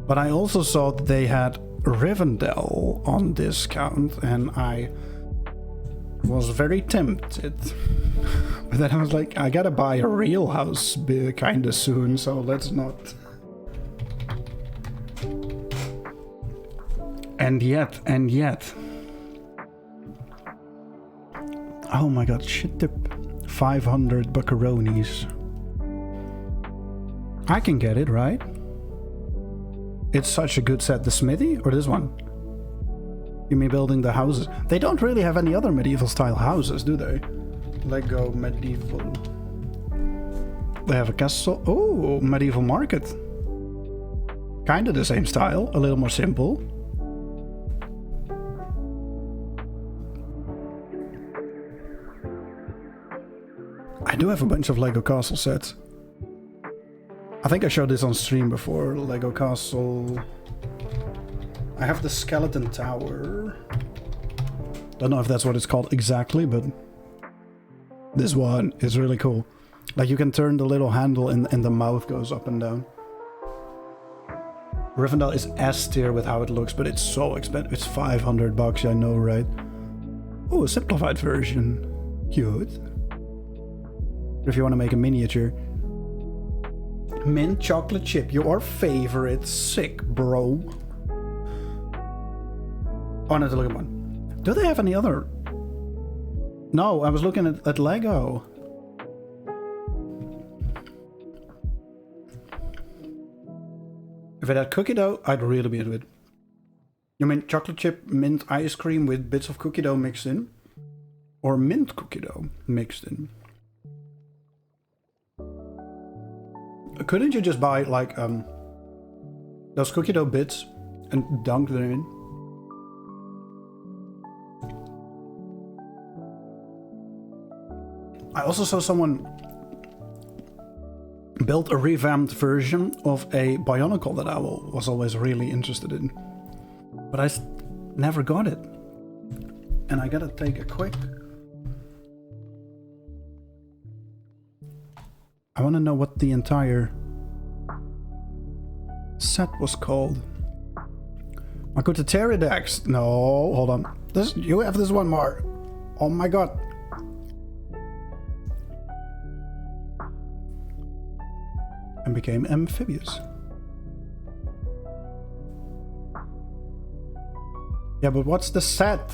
But I also saw that they had Rivendell on discount. And I was very tempted. But then I was like, I gotta buy a real house kinda soon, so let's not. And yet. Oh my god, shit tip. 500 buckaroonies. I can get it, right? It's such a good set. The smithy or this one? You mean building the houses? They don't really have any other medieval style houses, do they? Lego medieval. They have a castle. Oh, medieval market. Kinda the same style, a little more simple. I do have a bunch of Lego castle sets. I think I showed this on stream before. Lego castle. I have the skeleton tower. Don't know if that's what it's called exactly, but this one is really cool. Like you can turn the little handle and the mouth goes up and down. Rivendell is S tier with how it looks, but it's so expensive. It's 500 bucks, I know, right? Oh, a simplified version. Cute. If you want to make a miniature. Mint chocolate chip, your favorite. Sick, bro. Oh, no, look at one. Do they have any other? No, I was looking at Lego. If it had cookie dough, I'd really be into it. You mean chocolate chip mint ice cream with bits of cookie dough mixed in? Or mint cookie dough mixed in? Couldn't you just buy like those cookie dough bits and dunk them in? I also saw someone build a revamped version of a Bionicle that I was always really interested in. But I never got it. And I gotta take a quick... I wanna know what the entire set was called. I go to Pterodax. No, hold on. You have this one more. Oh my god. became amphibious. Yeah, but what's the set?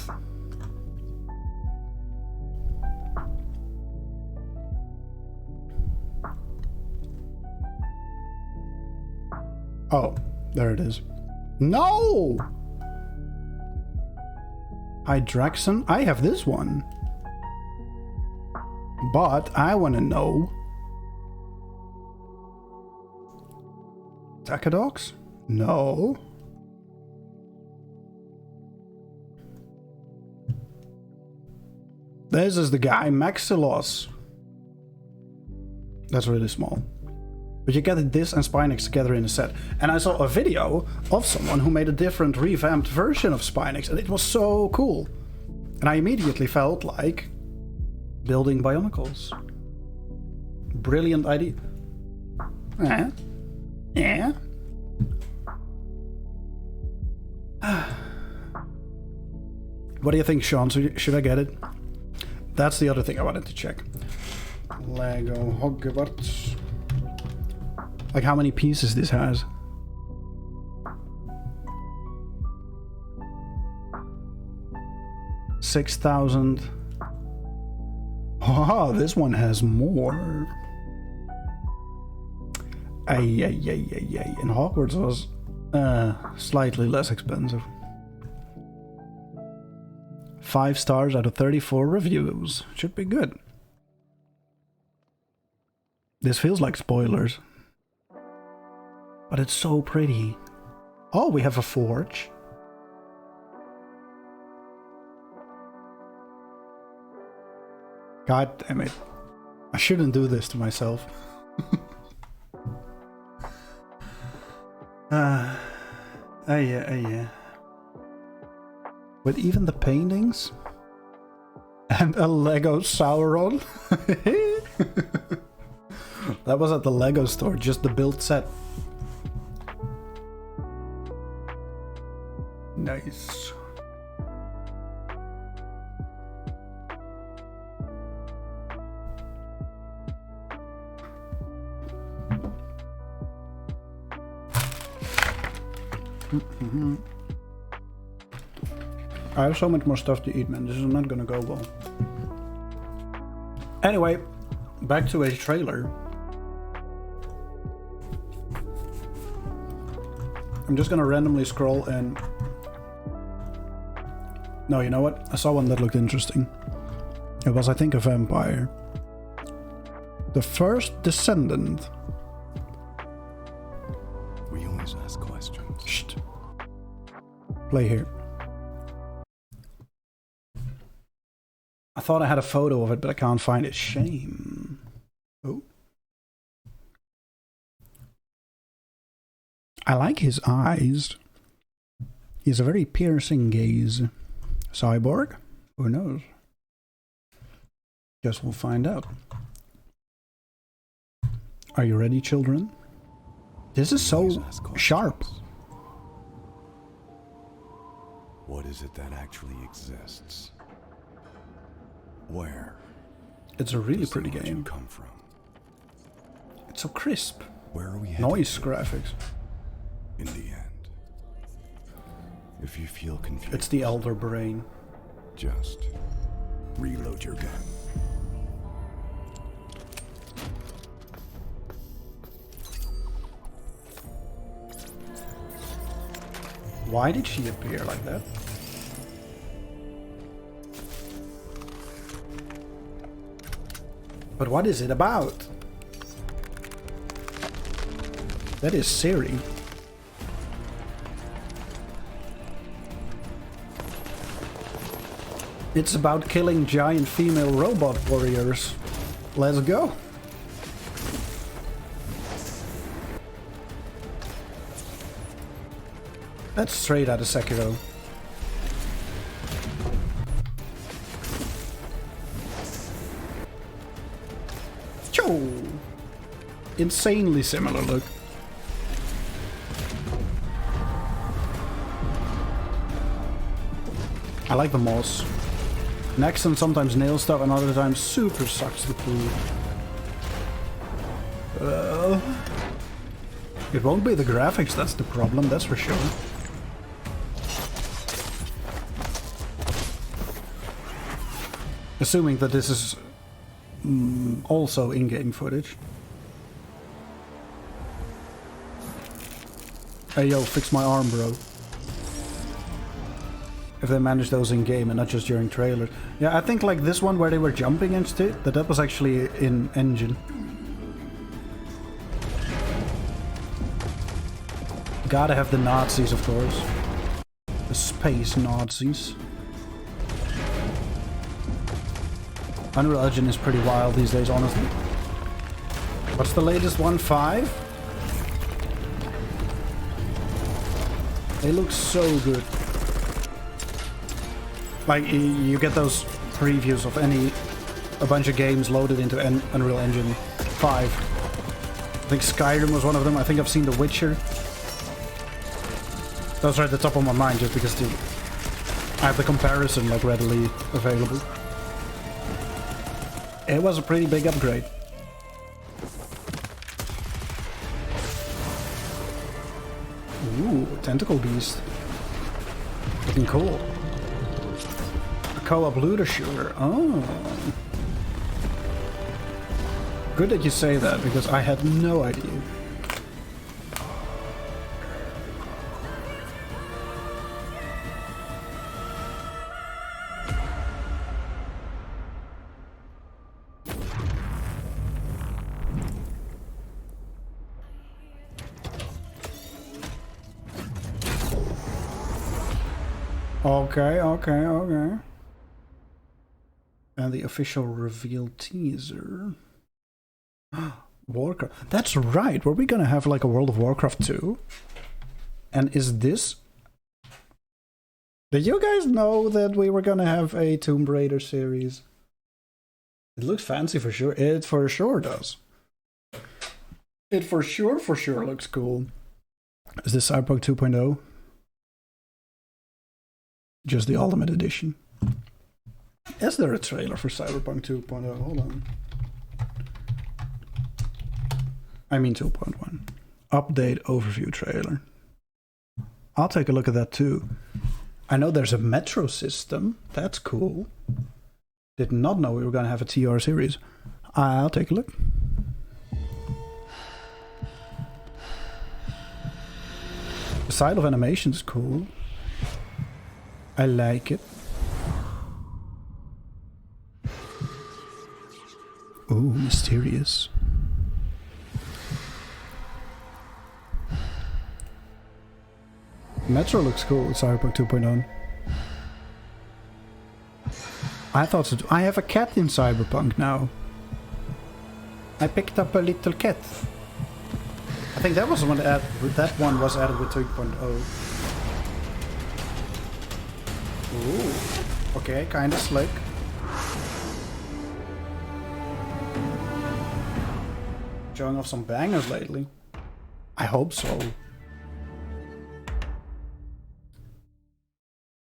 Oh, there it is. No! Hydraxon? I have this one. But I want to know. Tacadox? No. This is the guy, Maxilos. That's really small. But you get this and Spinax together in a set. And I saw a video of someone who made a different revamped version of Spinax, and it was so cool. And I immediately felt like building Bionicles. Brilliant idea. Yeah. Yeah. What do you think, Sean? Should I get it? That's the other thing I wanted to check. Lego Hogwarts. Like how many pieces this has. $6,000. Oh, this one has more. Ay. And Hogwarts was slightly less expensive. 5 stars out of 34 reviews. Should be good. This feels like spoilers. But it's so pretty. Oh, we have a forge. God damn it. I shouldn't do this to myself. Yeah. With even the paintings? And a Lego Sauron? That was at the Lego store, just the build set. Nice. I have so much more stuff to eat, man. This is not gonna go well. Anyway, back to a trailer. I'm just gonna randomly scroll and... No, you know what? I saw one that looked interesting. It was, I think, a vampire. The first descendant. We always ask questions. Shh. Play here. I thought I had a photo of it, but I can't find it. Shame. Oh. I like his eyes. He has a very piercing gaze. Cyborg? Who knows? Guess we'll find out. Are you ready, children? This is so sharp. What is it that actually exists? Where? It's a really pretty game. Come from? It's so crisp. Where are we headed? Noise graphics. In the end, if you feel confused, it's the elder brain. Just reload your gun. Why did she appear like that? But what is it about? That is Siri. It's about killing giant female robot warriors. Let's go. That's straight out of Sekiro. Choo! Insanely similar look. I like the moss. Nexon sometimes nails stuff and other times super sucks the poo. It won't be the graphics, that's the problem, that's for sure. Assuming that this is also in-game footage. Hey yo, fix my arm, bro. If they manage those in-game and not just during trailers. Yeah, I think like this one where they were jumping and shit, that was actually in engine. Gotta have the Nazis, of course. The space Nazis. Unreal Engine is pretty wild these days, honestly. What's the latest one? 5? They look so good. Like, you get those previews of a bunch of games loaded into Unreal Engine 5. I think Skyrim was one of them. I think I've seen The Witcher. Those are at the top of my mind just because I have the comparison like readily available. It was a pretty big upgrade. Ooh, Tentacle Beast. Looking cool. A co-op looter shooter. Oh. Good that you say that, because I had no idea. Okay. And the official reveal teaser. Warcraft. That's right. Were we gonna have like a World of Warcraft 2? And is this... Did you guys know that we were gonna have a Tomb Raider series? It looks fancy for sure. It for sure does. It for sure looks cool. Is this Cyberpunk 2.0? Just the Ultimate Edition. Is there a trailer for Cyberpunk 2.0? Hold on. I mean 2.1. Update overview trailer. I'll take a look at that too. I know there's a Metro system. That's cool. Did not know we were going to have a TR series. I'll take a look. The style of animation is cool. I like it. Ooh, mysterious. Metro looks cool with Cyberpunk 2.0. I thought so too. I have a cat in Cyberpunk now. I picked up a little cat. I think that was the one that one was added with 2.0. Ooh, okay, kinda slick. Showing off some bangers lately. I hope so.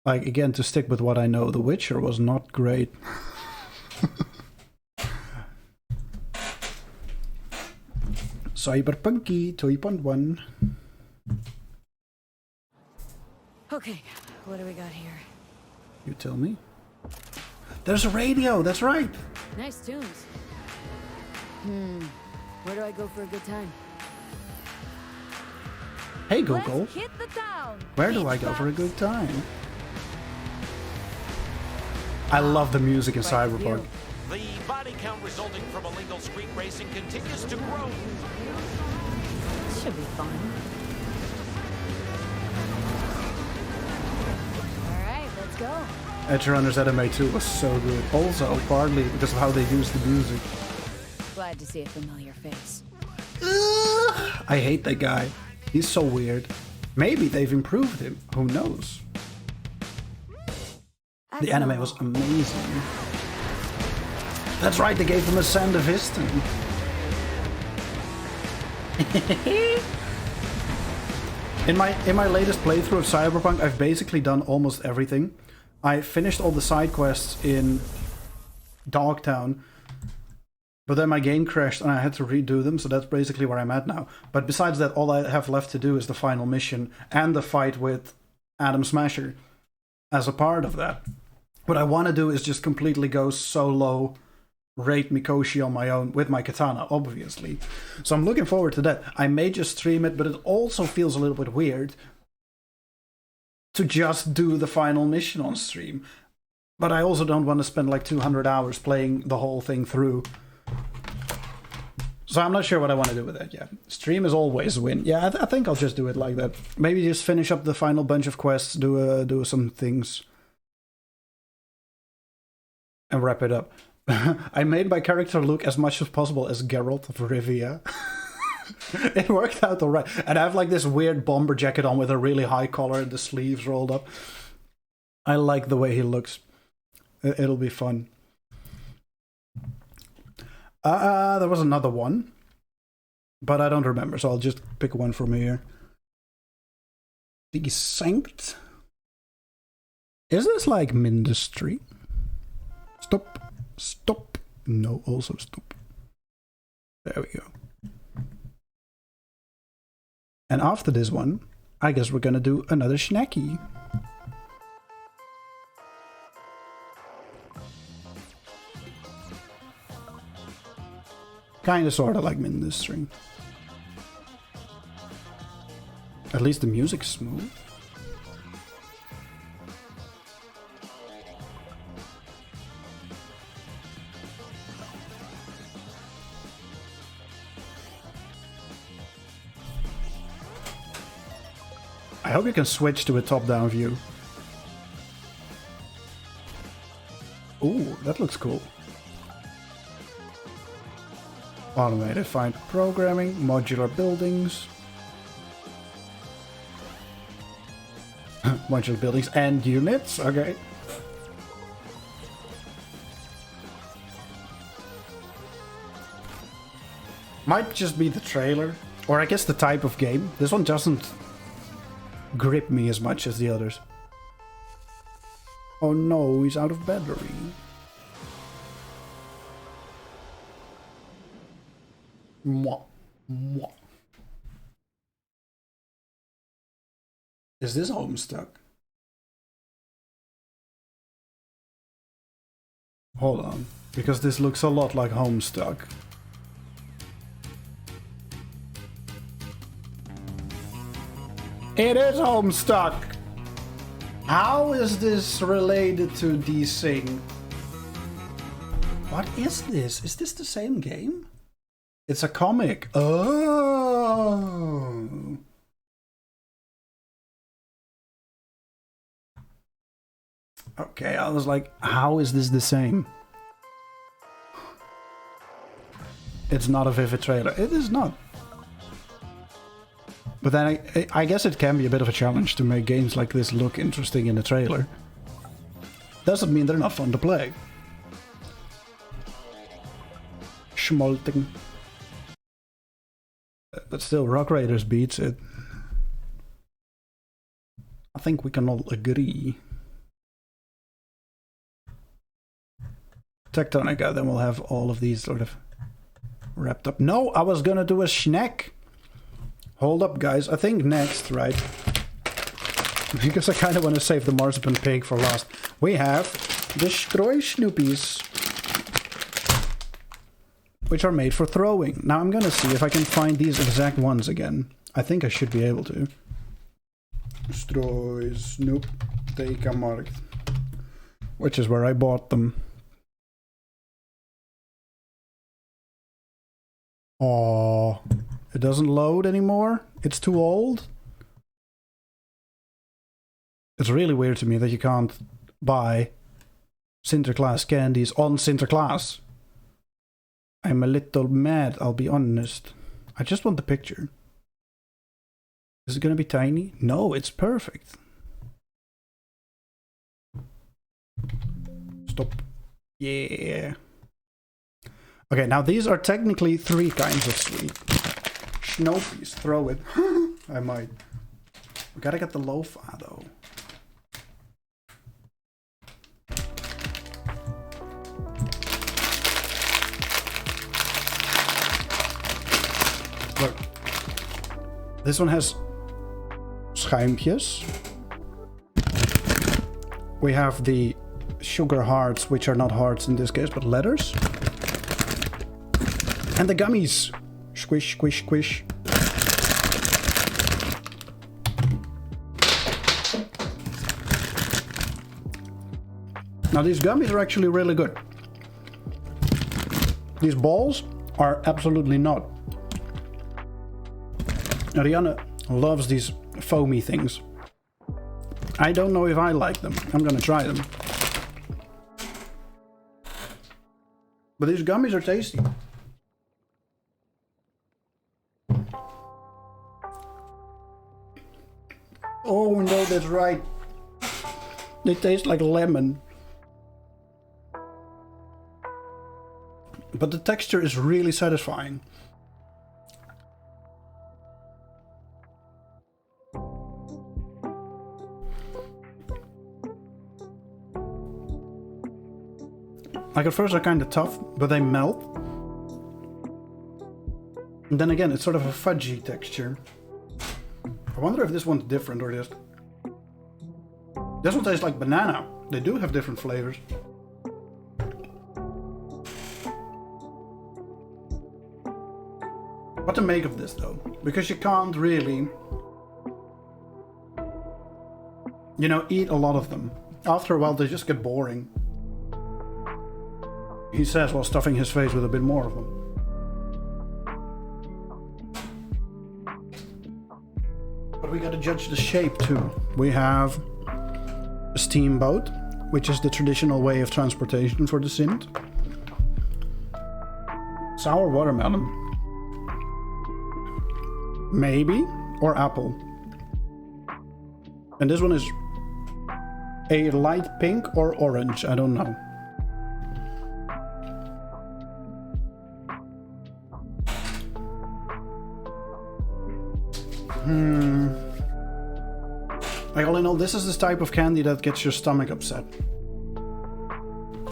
Like, again, to stick with what I know, The Witcher was not great. Cyberpunky 2.1. Okay, what do we got here? You tell me. There's a radio, that's right. Nice tunes. Where do I go for a good time? Hey Google, Let's hit the town. Where do I go for a good time? I love the music in Cyberpunk. The body count resulting from illegal street racing continues to grow. Should be fun. Alright, let's go. Edge Runner's Anime 2 was so good. Also, partly because of how they used the music. Glad to see a familiar face. I hate that guy. He's so weird. Maybe they've improved him. Who knows? The anime was amazing. That's right, they gave him a Sandevistan. In my latest playthrough of Cyberpunk, I've basically done almost everything. I finished all the side quests in Dogtown. But then my game crashed and I had to redo them, so that's basically where I'm at now. But besides that, all I have left to do is the final mission and the fight with Adam Smasher as a part of that. What I want to do is just completely go solo, raid Mikoshi on my own with my katana, obviously. So I'm looking forward to that. I may just stream it, but it also feels a little bit weird to just do the final mission on stream. But I also don't want to spend like 200 hours playing the whole thing through. So I'm not sure what I want to do with that yet. Stream is always a win. Yeah, I think I'll just do it like that. Maybe just finish up the final bunch of quests, do some things, and wrap it up. I made my character look as much as possible as Geralt of Rivia. It worked out alright. And I have like this weird bomber jacket on with a really high collar and the sleeves rolled up. I like the way he looks. It'll be fun. There was another one, but I don't remember, so I'll just pick one from here. Desanct. Is this like Ministry? Stop. Stop. No, also stop. There we go. And after this one, I guess we're gonna do another snacky. Kinda sorta like Ministry. At least the music's smooth. I hope you can switch to a top-down view. Ooh, that looks cool. Automated fine programming, modular buildings. Modular buildings and units, okay. Might just be the trailer, or I guess the type of game. This one doesn't grip me as much as the others. Oh no, he's out of battery. Mwah. Mwah. Is this Homestuck? Hold on, because this looks a lot like Homestuck. It is Homestuck! How is this related to Desync? What is this? Is this the same game? It's a comic. Oh. Okay, I was like, how is this the same? It's not a vivid trailer. It is not. But then I guess it can be a bit of a challenge to make games like this look interesting in a trailer. Doesn't mean they're not fun to play. Schmolting. But still, Rock Raiders beats it. I think we can all agree. Tectonica, then we'll have all of these sort of wrapped up. No, I was gonna do a snack. Hold up, guys. I think next, right? Because I kind of want to save the marzipan pig for last. We have Destroy Snoopies, which are made for throwing. Now I'm gonna see if I can find these exact ones again. I think I should be able to. Destroy Snoop, take a mark. Which is where I bought them. Oh, it doesn't load anymore? It's too old? It's really weird to me that you can't buy Sinterklaas candies on Sinterklaas. I'm a little mad, I'll be honest. I just want the picture. Is it gonna be tiny? No, it's perfect. Stop. Yeah. Okay, now these are technically 3 kinds of sweet. Snoopies, throw it. I might. We gotta get the lo-fi though. This one has schuimpjes. We have the sugar hearts, which are not hearts in this case, but letters. And the gummies. Squish, squish, squish. Now these gummies are actually really good. These balls are absolutely not. Ariane loves these foamy things. I don't know if I like them. I'm gonna try them. But these gummies are tasty. Oh no, that's right. They taste like lemon. But the texture is really satisfying. Like at first they're kind of tough, but they melt. And then again, it's sort of a fudgy texture. I wonder if this one's different or just... This one tastes like banana. They do have different flavors. What to make of this though? Because you can't really, you know, eat a lot of them. After a while they just get boring. He says while stuffing his face with a bit more of them. But we gotta judge the shape too. We have a steamboat, which is the traditional way of transportation for the Sint. Sour watermelon. Maybe, or apple. And this one is a light pink or orange, I don't know. Like all in all, this is this type of candy that gets your stomach upset.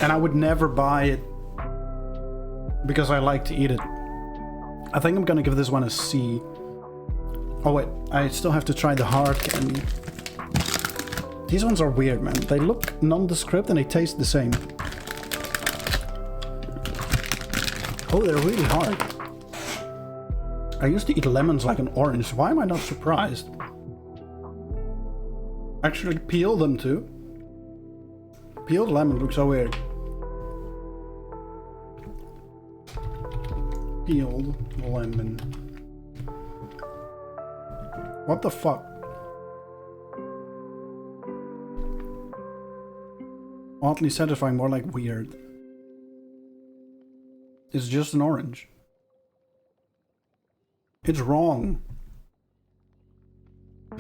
And I would never buy it because I like to eat it. I think I'm gonna give this one a C. Oh wait, I still have to try the hard candy. These ones are weird, man. They look nondescript and they taste the same. Oh, they're really hard. I used to eat lemons like an orange. Why am I not surprised? Actually peel them too. Peeled lemon looks so weird. Peeled lemon. What the fuck? Oddly satisfying, more like weird. It's just an orange. It's wrong.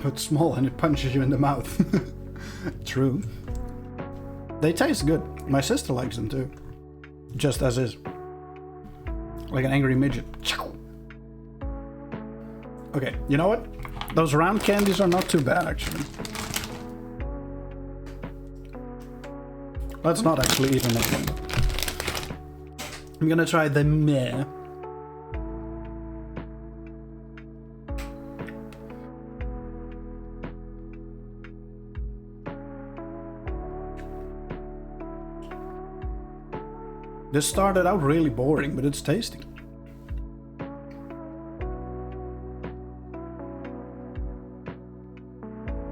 It's small and it punches you in the mouth. True. They taste good. My sister likes them too. Just as is. Like an angry midget. Okay, you know what? Those round candies are not too bad, actually. Let's not actually eat enough one. I'm gonna try the meh. This started out really boring, but it's tasty.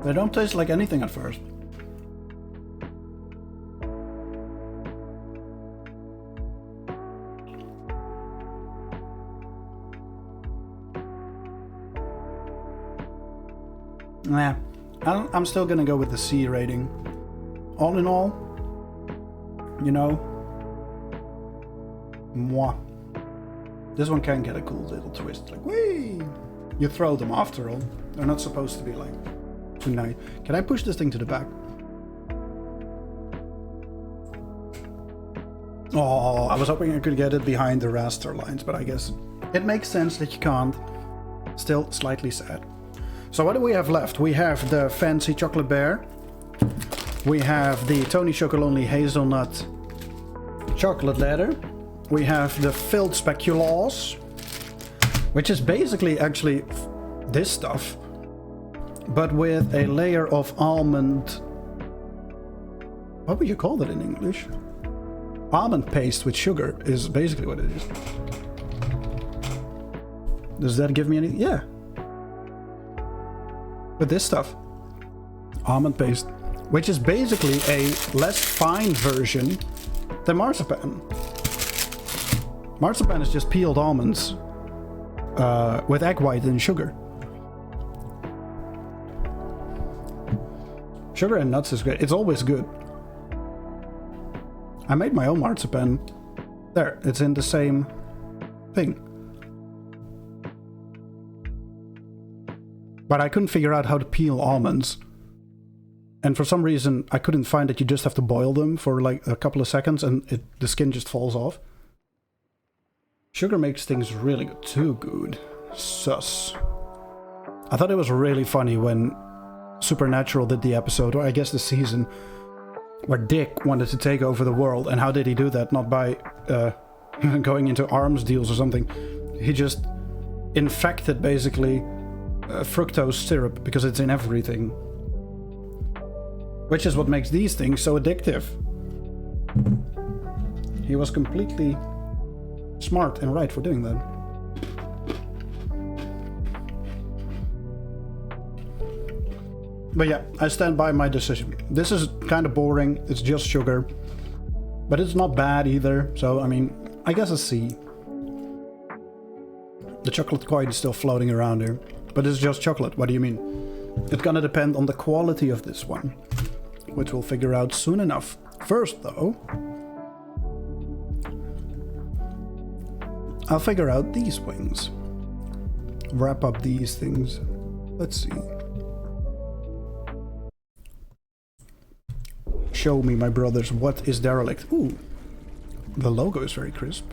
They don't taste like anything at first. Nah, I'm still gonna go with the C rating. All in all, you know, moi. This one can get a cool little twist, like whee! You throw them after all. They're not supposed to be like too nice. Can I push this thing to the back? Oh, I was hoping I could get it behind the raster lines, but I guess it makes sense that you can't. Still slightly sad. So what do we have left? We have the fancy chocolate bear. We have the Tony Chocolonely hazelnut chocolate letter. We have the filled speculoos, which is basically actually this stuff, but with a layer of almond... What would you call that in English? Almond paste with sugar is basically what it is. Does that give me any... Yeah. With this stuff. Almond paste. Which is basically a less fine version than marzipan. Marzipan is just peeled almonds with egg white and sugar. Sugar and nuts is great. It's always good. I made my own marzipan. There, it's in the same thing. But I couldn't figure out how to peel almonds. And for some reason, I couldn't find that you just have to boil them for like a couple of seconds and the skin just falls off. Sugar makes things really good. Too good. Sus. I thought it was really funny when Supernatural did the episode, or I guess the season, where Dick wanted to take over the world. And how did he do that? Not by going into arms deals or something. He just infected, basically, fructose syrup, because it's in everything. Which is what makes these things so addictive. He was completely smart and right for doing that. But yeah, I stand by my decision. This is kind of boring, it's just sugar. But it's not bad either, so I mean, I guess a C. The chocolate coin is still floating around here. But it's just chocolate, what do you mean? It's gonna depend on the quality of this one, which we'll figure out soon enough. First though, I'll figure out these wings. Wrap up these things. Let's see. Show me, my brothers, what is derelict. Ooh, the logo is very crisp.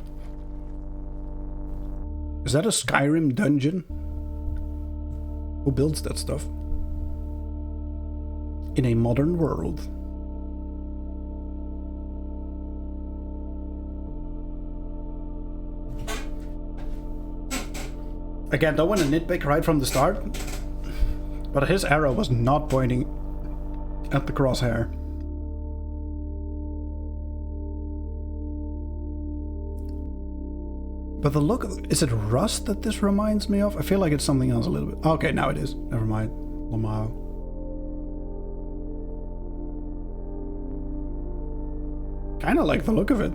Is that a Skyrim dungeon? Who builds that stuff? In a modern world. Again, don't want to nitpick right from the start, but his arrow was not pointing at the crosshair. But the look, is it rust that this reminds me of? I feel like it's something else a little bit. Okay, now it is. Never mind. Lamau. Kind of like the look of it.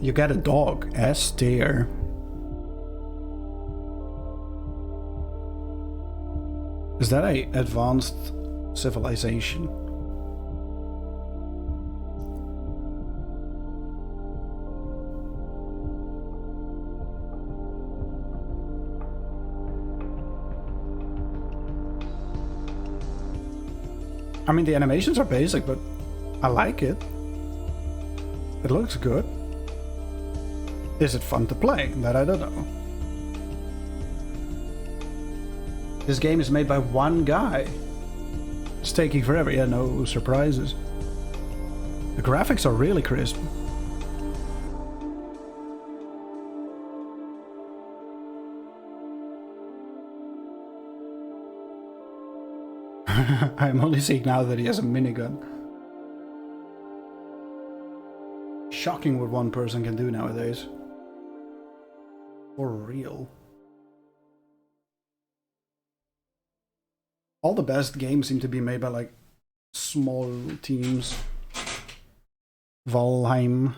You get a dog. S tier. Is that a advanced civilization? I mean, the animations are basic, but I like it. It looks good. Is it fun to play? That I don't know. This game is made by one guy. It's taking forever. Yeah, no surprises. The graphics are really crisp. I'm only seeing now that he has a minigun. Shocking what one person can do nowadays. For real. All the best games seem to be made by like small teams. Valheim.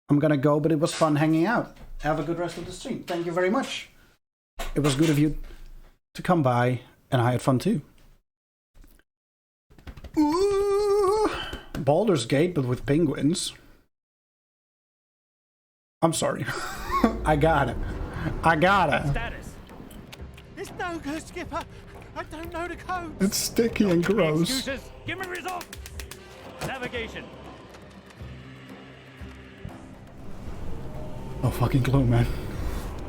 I'm gonna go, but it was fun hanging out. Have a good rest of the stream. Thank you very much. It was good of you to come by, and I had fun too. Ooh, Baldur's Gate, but with penguins. I'm sorry. I got it. I got it. Status. It's no good, Skipper. I don't know the code. It's sticky and gross. Excuses. Give me results. Navigation. Oh, fucking glow, man.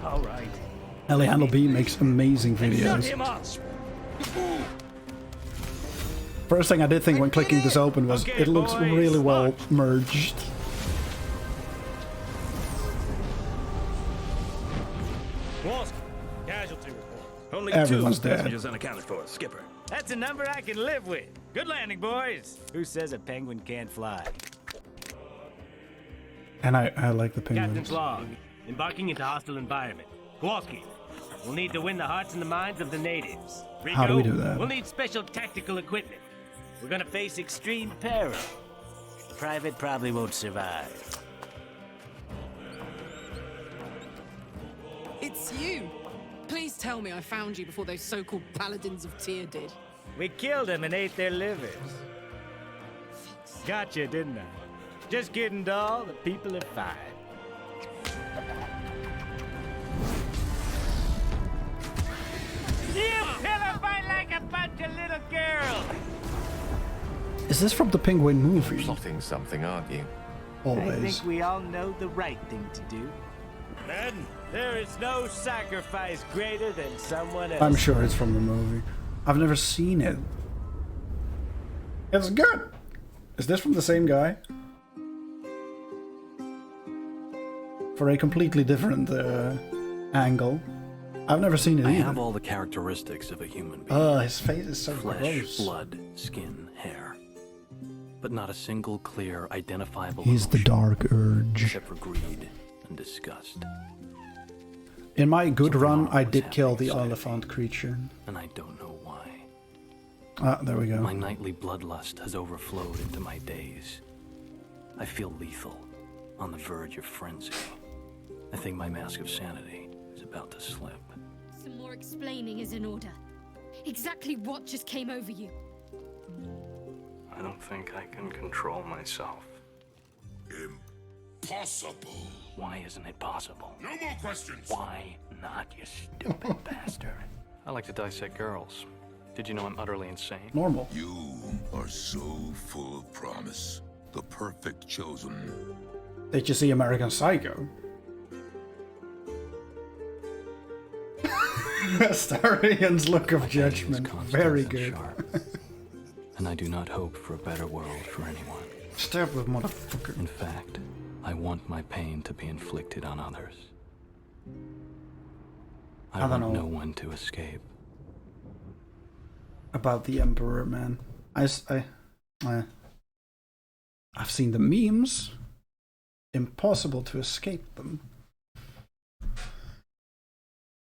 All right. Alejandro B makes amazing Shut videos. him up. First thing I did think when clicking this open was it looks really well merged. Wasp, casualty report. Only Everyone's 2 dead. passengers unaccounted for, Skipper. That's a number I can live with. Good landing, boys. Who says a penguin can't fly? And I like the penguins. Captain's log. Embarking into hostile environment. Kowalski. We'll need to win the hearts and the minds of the natives. Rico, How do we do that? We'll need special tactical equipment. We're gonna face extreme peril. Private probably won't survive. It's you! Please tell me I found you before those so-called paladins of Tyr did. We killed them and ate their livers. Gotcha, didn't I? Just kidding, doll. The people are fine. You pillow fight like a bunch of little girls! Is this from the Penguin movie? Plotting something, aren't you? Always. I think we all know the right thing to do. Men, there is no sacrifice greater than someone else. I'm sure it's from the movie. I've never seen it. It's good. Is this from the same guy? For a completely different angle. I've never seen it I either. have all the characteristics of a human being. His face is so Flesh, gross. blood, skin, hair. But not a single clear, identifiable He's the dark urge. except for greed and disgust. In my good Something run, wrong I was did kill happening the inside elephant creature. And I don't know why. Ah, there we go. My nightly bloodlust has overflowed into my days. I feel lethal, on the verge of frenzy. I think my mask of sanity is about to slip. Some more explaining is in order. Exactly what just came over you? I don't think I can control myself. Impossible. Why isn't it possible? No more questions. Why not, you stupid bastard? I like to dissect girls. Did you know I'm utterly insane? Normal. You are so full of promise. The perfect chosen. Did you see American Psycho? Starian's look of judgment. Very good. And I do not hope for a better world for anyone. Step with motherfucker. In fact, I want my pain to be inflicted on others. I don't want know no one to escape. about the Emperor, man. I've seen the memes. Impossible to escape them.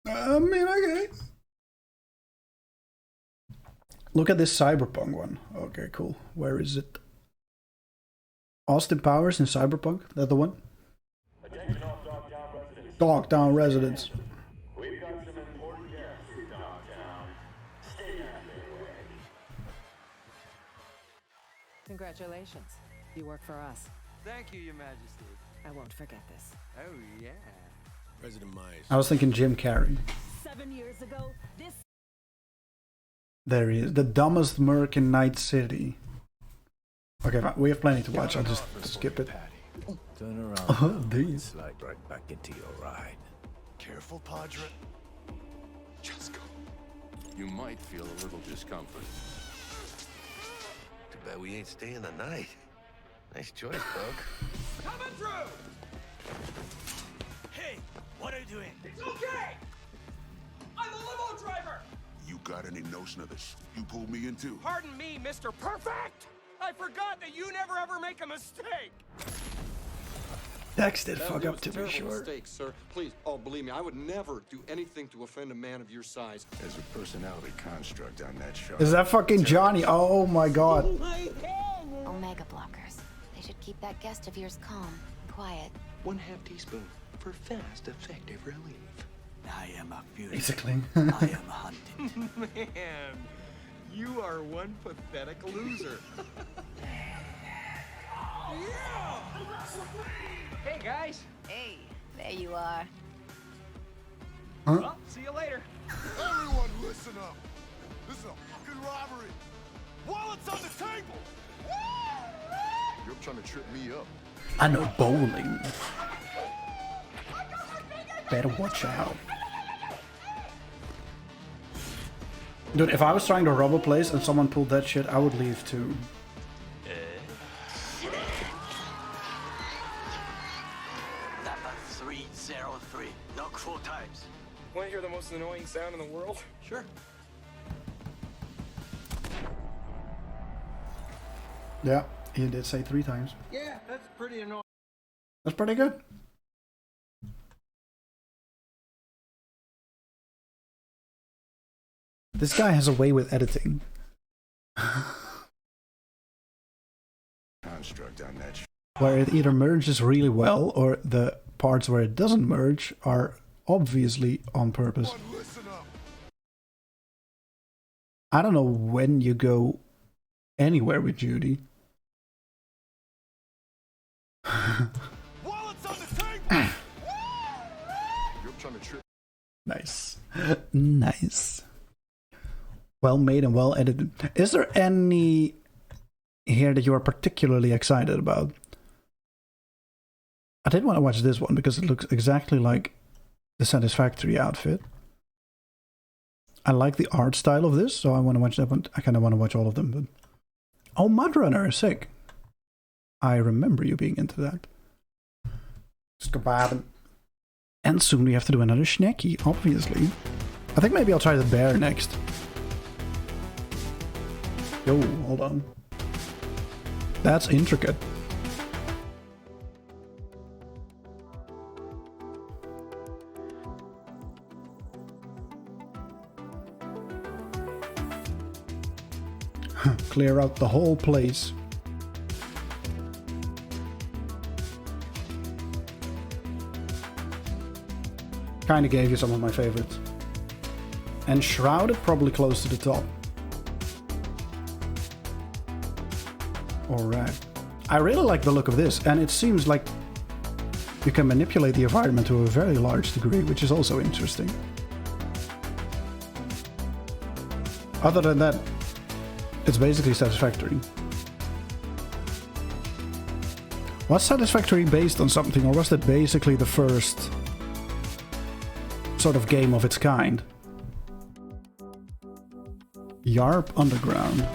I mean, okay. Look at this Cyberpunk one. Okay, cool. Where is it? Austin Powers in Cyberpunk? That the one? Dogtown residents. We've got some important guests in Dogtown. Stay out of their way. Congratulations. You work for us. Thank you, Your Majesty. I won't forget this. Oh, yeah. President Myers. I was thinking Jim Carrey. 7 years ago, this... There he is. The dumbest merc in Night City. Okay, fine. We have plenty to watch. I'll just skip it. Turn around. Oh, these. Slide right back into your ride. Careful, Padre. Just go. You might feel a little discomfort. Too bad we ain't staying the night. Nice choice, Bug. Coming through! Hey, what are you doing? It's okay! I'm a limo driver! You got any notion of this? You pulled me into? Pardon me, Mr. Perfect! I forgot that you never ever make a mistake! Dex did fuck up, to be sure. Mistake, sir. Please, oh, believe me, I would never do anything to offend a man of your size. There's a personality construct on that show. Is that fucking Johnny? Oh my god. Omega blockers. They should keep that guest of yours calm and quiet. 1/2 teaspoon for fast, effective relief. I am a fury. Basically. I am hunted. Man, you are one pathetic loser. Hey, guys. Hey, there you are. Huh? Well, see you later. Everyone listen up. This is a fucking robbery. Wallets on the table. You're trying to trip me up. I know bowling. Better watch out. Dude, if I was trying to rob a place and someone pulled that shit, I would leave too. Number 303. Knock 4 times. Want to hear the most annoying sound in the world? Sure. Yeah, he did say 3 times. Yeah, that's pretty annoying. That's pretty good. This guy has a way with editing. Construct on that Where it either merges really well, or the parts where it doesn't merge are obviously on purpose. I don't know when you go anywhere with Judy. Nice. Nice. Well made and well edited. Is there any here that you are particularly excited about? I did want to watch this one because it looks exactly like the Satisfactory outfit. I like the art style of this, so I want to watch that one. I kind of want to watch all of them. But oh, Mudrunner is sick. I remember you being into that. And soon we have to do another Schnecky, obviously. I think maybe I'll try the bear next. Yo, hold on. That's intricate. Clear out the whole place. Kinda gave you some of my favorites. And Shrouded probably close to the top. Alright. I really like the look of this, and it seems like you can manipulate the environment to a very large degree, which is also interesting. Other than that, it's basically Satisfactory. Was Satisfactory based on something, or was that basically the first sort of game of its kind? Yarp Underground.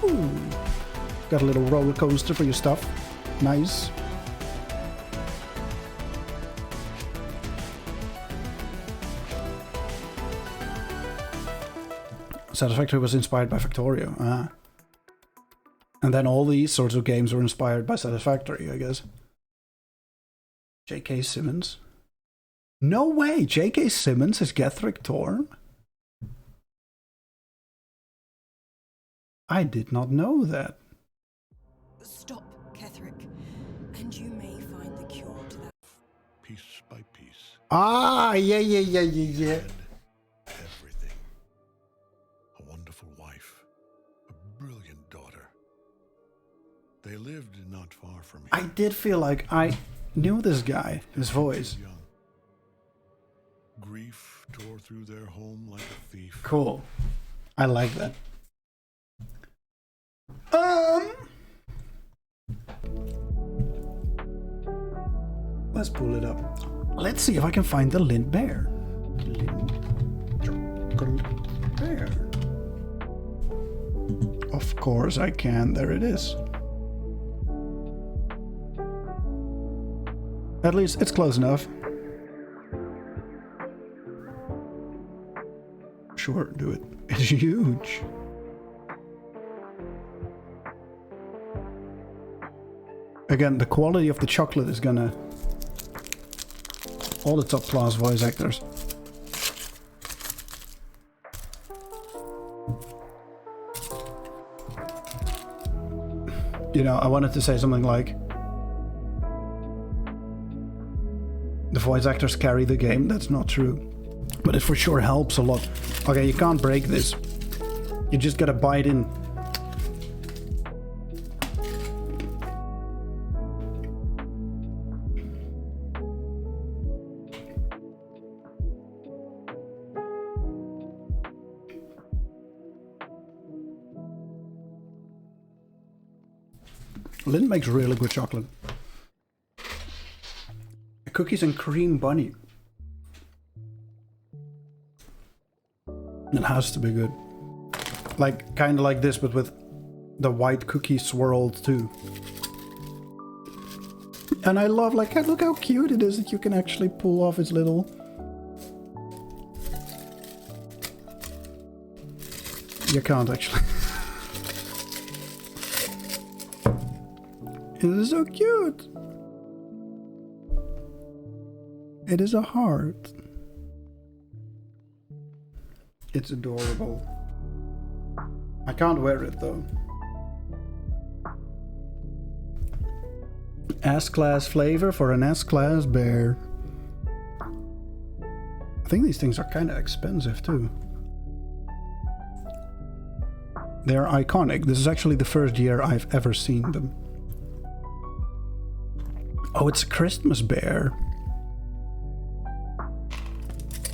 Ooh. Got a little roller coaster for your stuff. Nice. Satisfactory was inspired by Factorio. Ah. And then all these sorts of games were inspired by Satisfactory, I guess. J.K. Simmons? No way! J.K. Simmons is Gethrick Torm? I did not know that. Stop, Ketherick, and you may find the cure to that. Piece by piece. Ah, yeah. Everything. A wonderful wife. A brilliant daughter. They lived not far from here. I did feel like I knew this guy, his voice. Grief tore through their home like a thief. Cool. I like that. Let's pull it up. Let's see if I can find the Lint Bear. Chocolate Bear. Of course I can. There it is. At least it's close enough. Sure, do it. It's huge. Again, the quality of the chocolate is gonna... All the top class voice actors. You know, I wanted to say something like... The voice actors carry the game. That's not true. But it for sure helps a lot. Okay, you can't break this. You just gotta bite in. Lynn makes really good chocolate. Cookies and cream bunny. It has to be good. Like, kind of like this, but with the white cookie swirled too. And I love, like, look how cute it is that you can actually pull off his little... You can't actually. It is so cute. It is a heart. It's adorable. I can't wear it though. S-Class flavor for an S-Class bear. I think these things are kind of expensive too. They're iconic. This is actually the first year I've ever seen them. Oh, it's a Christmas bear.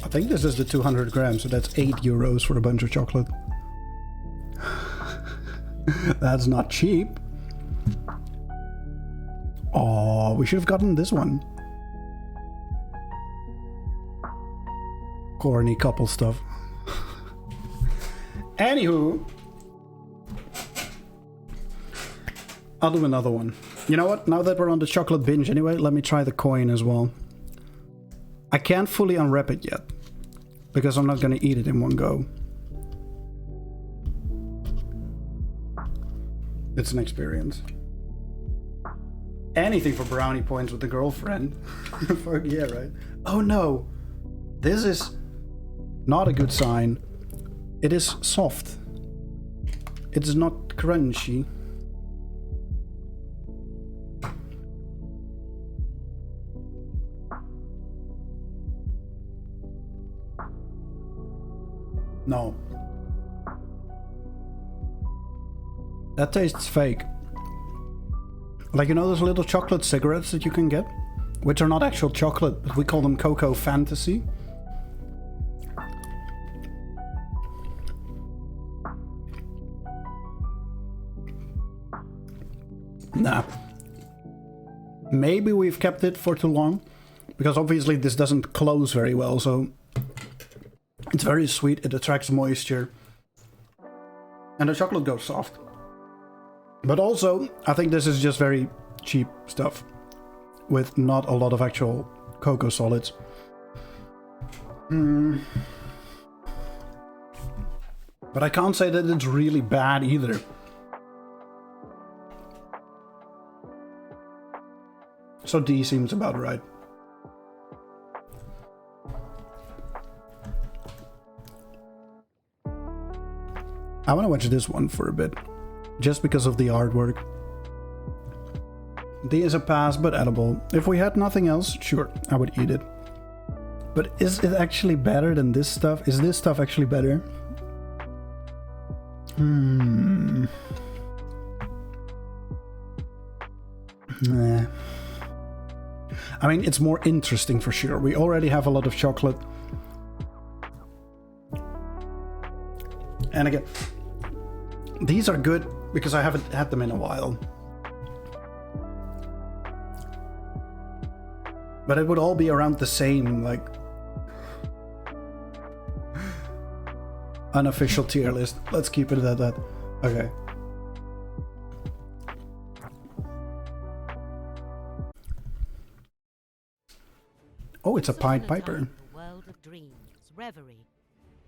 I think this is the 200 grams, so that's 8 euros for a bunch of chocolate. That's not cheap. Oh, we should have gotten this one. Corny couple stuff. Anywho, I'll do another one. You know what? Now that we're on the chocolate binge anyway, let me try the coin as well. I can't fully unwrap it yet, because I'm not gonna eat it in one go. It's an experience. Anything for brownie points with the girlfriend. Fuck yeah, right? Oh no! This is not a good sign. It is soft. It is not crunchy. No. That tastes fake. Like, you know those little chocolate cigarettes that you can get? Which are not actual chocolate, but we call them Cocoa Fantasy. Nah. Maybe we've kept it for too long, because obviously this doesn't close very well, so it's very sweet, it attracts moisture, and the chocolate goes soft. But also, I think this is just very cheap stuff, with not a lot of actual cocoa solids. But I can't say that it's really bad either. So D seems about right. I want to watch this one for a bit, just because of the artwork. D is a pass, but edible. If we had nothing else, sure, I would eat it. But is it actually better than this stuff? Is this stuff actually better? Nah. I mean, it's more interesting for sure. We already have a lot of chocolate. And again, these are good because I haven't had them in a while. But it would all be around the same, like, unofficial tier list. Let's keep it at that. Okay. Oh, it's a Pied Piper. The world of dreams, reverie,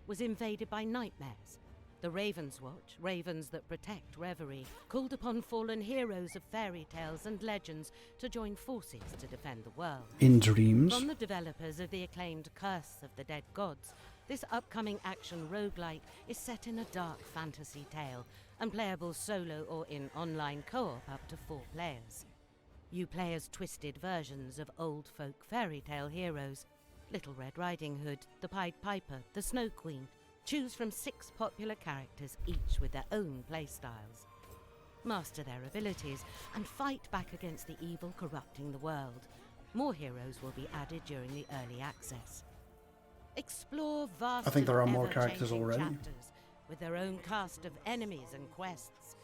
was invaded by nightmares. The Ravens Watch, ravens that protect reverie, called upon fallen heroes of fairy tales and legends to join forces to defend the world. In dreams? From the developers of the acclaimed Curse of the Dead Gods, this upcoming action roguelike is set in a dark fantasy tale, and playable solo or in online co-op up to 4 players. You play as twisted versions of old folk fairy tale heroes. Little Red Riding Hood, the Pied Piper, the Snow Queen. Choose from 6 popular characters, each with their own playstyles. Master their abilities and fight back against the evil corrupting the world. More heroes will be added during the early access. Explore vast I think there are more characters already. chapters with their own cast of enemies and quests.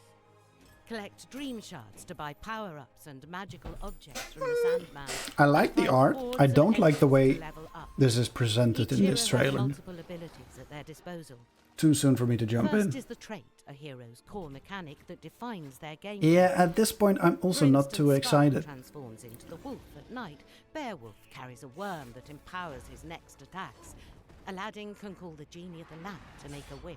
Collect dream shards to buy power-ups and magical objects from the Sandman. I like the art. I don't like the way this is presented in this trailer. Multiple abilities at their disposal. Too soon for me to jump in. First is the trait a hero's core mechanic that defines their game. Yeah, at this point I'm also not too excited. Transforms into the wolf at night. Beowulf carries a worm that empowers his next attacks. Aladdin can call the genie of the lamp to make a wish.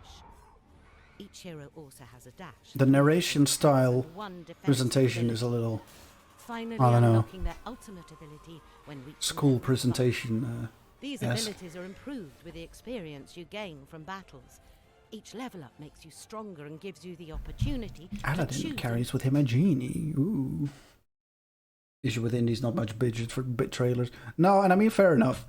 Each hero also has a dash. The narration style presentation is a little, finally I don't know, unlocking their ultimate ability when reaching school presentation. These abilities are improved with the experience you gain from battles. Each level up makes you stronger and gives you the opportunity Aladdin to carries with him a genie. Ooh. Issue with indies, not much budget for bit trailers. No, and I mean, fair enough.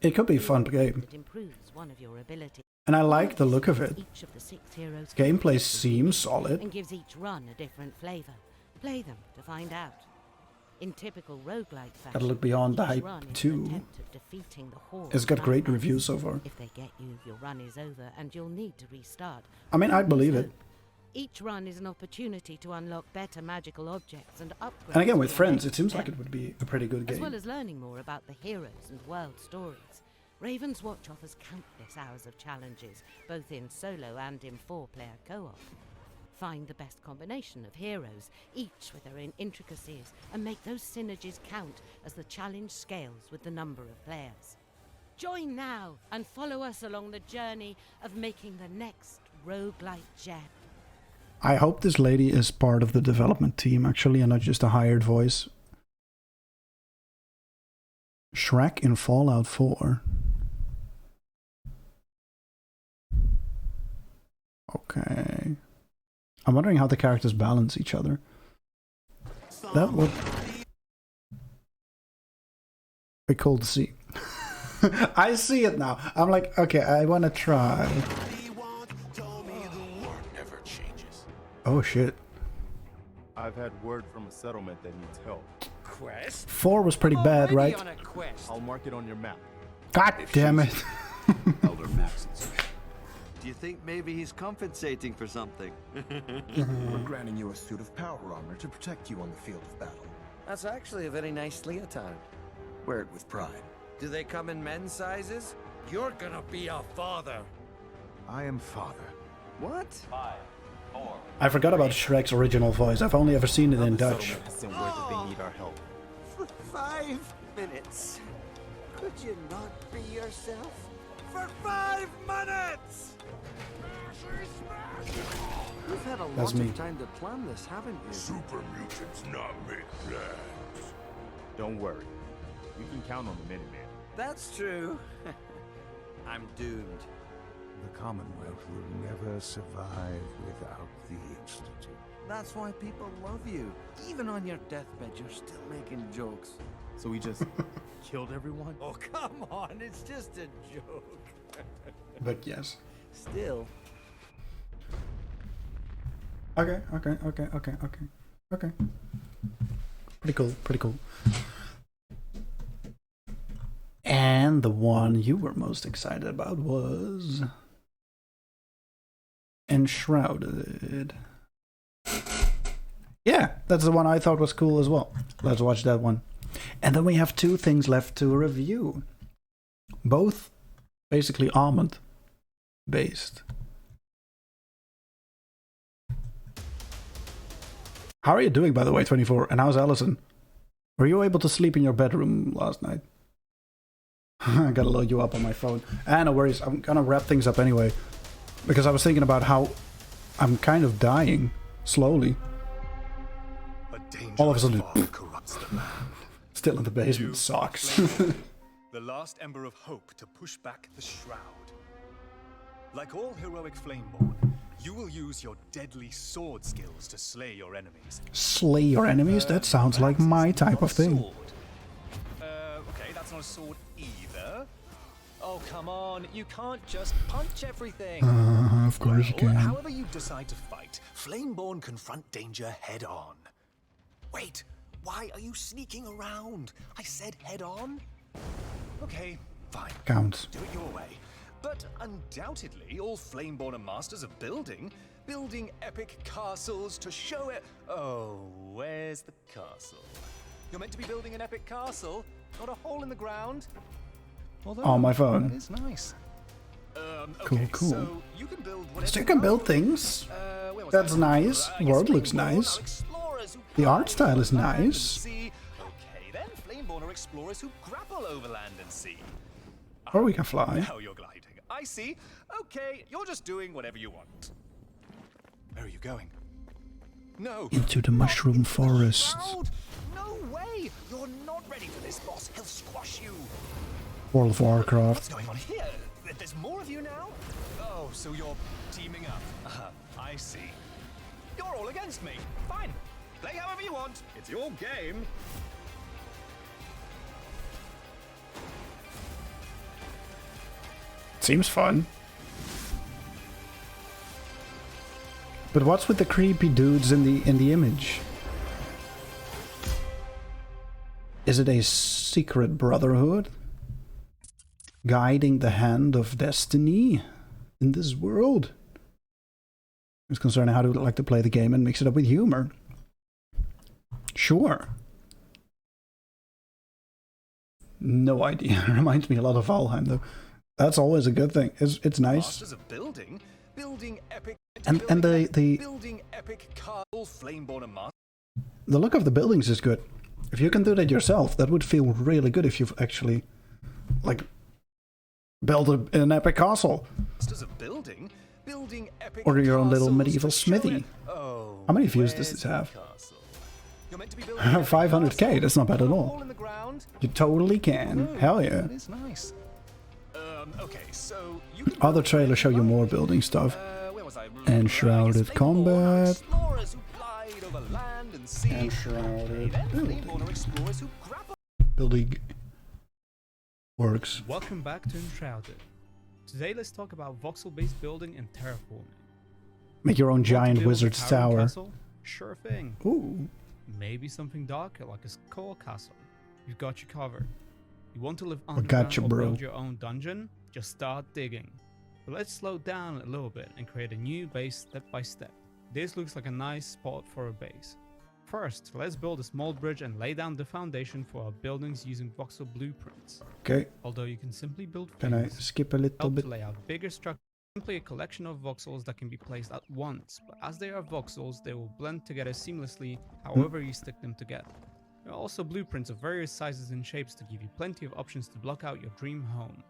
It could be a fun game. It improves one of your abilities. And I like the look of it. Each of the 6 heroes Gameplay seems solid. and gives each run a different flavor. Play them to find out. In typical roguelike fashion, Gotta look beyond the each hype run is an too. attempt at defeating the horde It's got of great madmen. reviews so far. If they get you, your run is over and you'll need to restart. I mean, I'd believe it. Each run is an opportunity to unlock better magical objects and upgrades. And again, with your friends, main it seems like weapon. it would be a pretty good As well game. as learning more about the heroes and world stories, Raven's Watch offers countless hours of challenges, both in solo and in 4-player co-op. Find the best combination of heroes, each with their own intricacies, and make those synergies count as the challenge scales with the number of players. Join now and follow us along the journey of making the next roguelike gem. I hope this lady is part of the development team, actually, and not just a hired voice. Shrek in Fallout 4. Okay. I'm wondering how the characters balance each other. That would be cool to see. I see it now. I'm like, okay, I want to try. Never changes. Oh shit. I've had word from a settlement that needs help. Quest? 4 was pretty bad, right? On a quest. I'll mark it on your map. God damn it. Elder Maxon's. Do you think maybe he's compensating for something? We're granting you a suit of power armor to protect you on the field of battle. That's actually a very nice leotard. Wear it with pride. Do they come in men's sizes? You're gonna be a father. I am father. What? 5, 4. I forgot about Shrek's original voice. I've only ever seen it in Dutch. Sent word that they need our help. For 5 minutes. Could you not be yourself? For 5 minutes! You've had a That's lot me. of time to plan this, haven't you? Super mutants not make plans. Don't worry. We can count on the Minuteman. That's true. I'm doomed. The Commonwealth will never survive without the Institute. That's why people love you. Even on your deathbed, you're still making jokes. So we just killed everyone? Oh, come on, it's just a joke. But yes. Still. Okay. Pretty cool. And the one you were most excited about was Enshrouded. Yeah, that's the one I thought was cool as well. Let's watch that one. And then we have 2 things left to review. Both basically almond based. How are you doing, by the way, 24? And how's Allison? Were you able to sleep in your bedroom last night? I gotta load you up on my phone. No worries, I'm gonna wrap things up anyway. Because I was thinking about how I'm kind of dying slowly. All of a sudden, corrupts the land. still in the basement, sucks. The last ember of hope to push back the shroud. Like all heroic Flameborn, you will use your deadly sword skills to slay your enemies. Slay your enemies? That sounds like my type of thing. Okay, that's not a sword either. Oh, come on, you can't just punch everything. Of course you can. However you decide to fight, Flameborn confront danger head on. Wait, why are you sneaking around? I said head on. Okay, fine. Counts. Do it your way. But undoubtedly, all Flameborn are masters of building epic castles to show it. Oh, where's the castle? You're meant to be building an epic castle, not a hole in the ground. Although, On my phone. That is nice. Cool, cool. So you can build whatever So you can build things. That's nice. World looks nice. The art style is nice. Okay, then Flameborn are explorers who grapple over land and sea. Or we can fly. Now you're gliding. I see. Okay, you're just doing whatever you want. Where are you going? No. Into the mushroom forest. No way! You're not ready for this, boss. He'll squash you. World of Warcraft. What's going on here? There's more of you now? Oh, so you're teaming up. I see. You're all against me. Fine. Play however you want. It's your game. Seems fun. But what's with the creepy dudes in the image? Is it a secret brotherhood? Guiding the hand of destiny in this world? It's concerning how to like to play the game and mix it up with humor. Sure. No idea. It reminds me a lot of Valheim though. That's always a good thing. It's nice. Masters of building epic And the building epic castle Flameborn and Master. The look of the buildings is good. If you can do that yourself, that would feel really good if you've actually like built an epic castle. Masters of building epic Or your own little castles medieval to show smithy. it. Oh, How many views does this have? 500k, that's not bad at all. You totally can. Hell yeah. That is nice. Okay, so you Other trailers show you more building stuff. Enshrouded combat. Enshrouded building works. Welcome back to Enshrouded. Today let's talk about voxel-based building and terraforming. Make your own Want to giant build a wizard's towering tower. Castle? Sure thing. Ooh. Maybe something darker like a skull castle. We've got you covered. You want to live I underground gotcha, or bro. build your own dungeon? Just start digging. But let's slow down a little bit and create a new base step by step. This looks like a nice spot for a base. First, let's build a small bridge and lay down the foundation for our buildings using voxel blueprints. Okay. Although you can simply build Can I things, skip a little help bit? to lay out bigger structures. Simply a collection of voxels that can be placed at once, but as they are voxels, they will blend together seamlessly however you stick them together. There are also blueprints of various sizes and shapes to give you plenty of options to block out your dream home.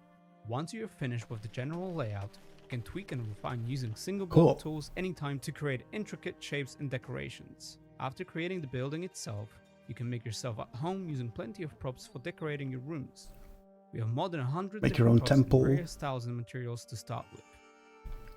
Once you are finished with the general layout, you can tweak and refine using single block tools anytime to create intricate shapes and decorations. After creating the building itself, you can make yourself at home using plenty of props for decorating your rooms. We have more than 100 Make your different own props in temple. various styles and materials to start with.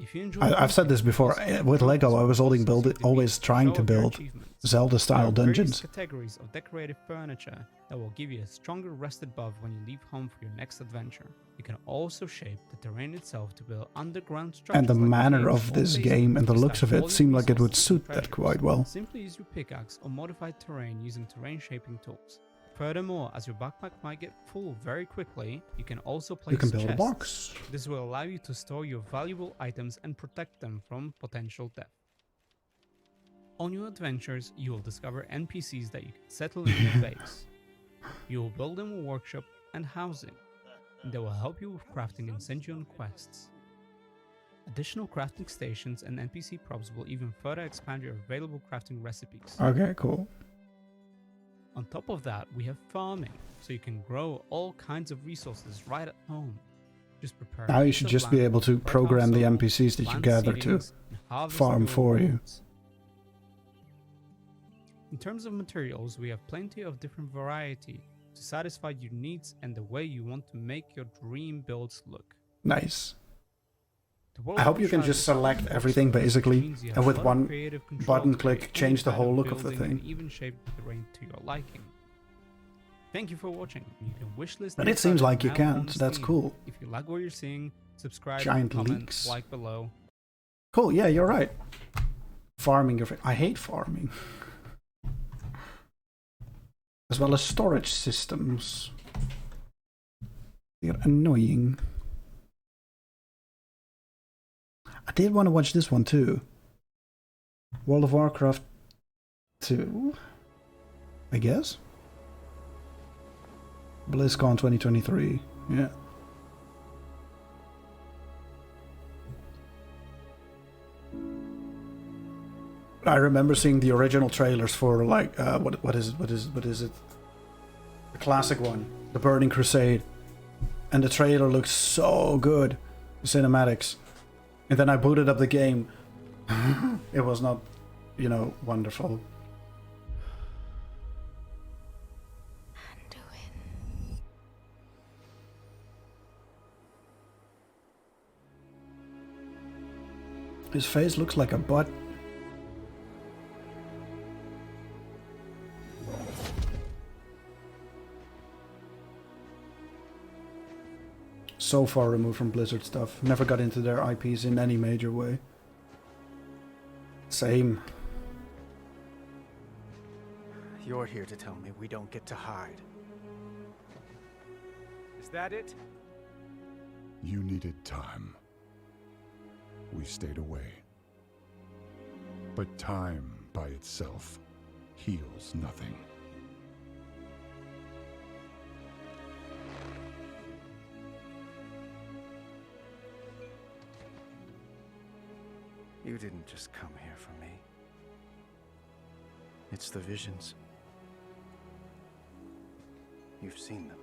If you enjoy I've said this before. With Lego, I was always trying to build Zelda-style there are various dungeons. categories of decorative furniture that will give you a stronger rested buff when you leave home for your next adventure. You can also shape the terrain itself to build underground structures. And the like manner caves of or this basements game and the to looks stack of all it your seem like it would resources and suit that treasures. quite well. Simply use your pickaxe or modified terrain using terrain shaping tools. Furthermore, as your backpack might get full very quickly, you can also place You can build a chests. box. This will allow you to store your valuable items and protect them from potential death. On your adventures, you will discover NPCs that you can settle in your base. You will build them a workshop and housing, and they will help you with crafting and send you on quests. Additional crafting stations and NPC props will even further expand your available crafting recipes. Okay, cool. On top of that, we have farming, so you can grow all kinds of resources right at home. Just prepare. Now you should just be able to program the NPCs that you plant gather to seedlings, and harvest farm your for you. rewards. In terms of materials, we have plenty of different variety to satisfy your needs and the way you want to make your dream builds look. Nice. The world I hope of you can Enshrouded just select is everything also basically, means you have and with a lot of one creative control button to create click any change the kind whole look of the building and thing. even shape the terrain to your liking. Thank you for watching. You can wishlist And the it seems Enshrouded like you now can, on so that's Steam. cool. If you like what you're seeing, subscribe, Giant comment, leaks. like below. Cool, yeah, you're right. Farming, I hate farming. As well as storage systems. They're annoying. I did want to watch this one too. World of Warcraft 2, I guess? BlizzCon 2023, yeah. I remember seeing the original trailers for like what is it? The classic one, The Burning Crusade, and the trailer looked so good, the cinematics. And then I booted up the game. It was not, you know, wonderful. His face looks like a butt. So far removed from Blizzard stuff. Never got into their IPs in any major way. Same. You're here to tell me we don't get to hide. Is that it? You needed time. We stayed away. But time by itself heals nothing. You didn't just come here for me. It's the visions. You've seen them.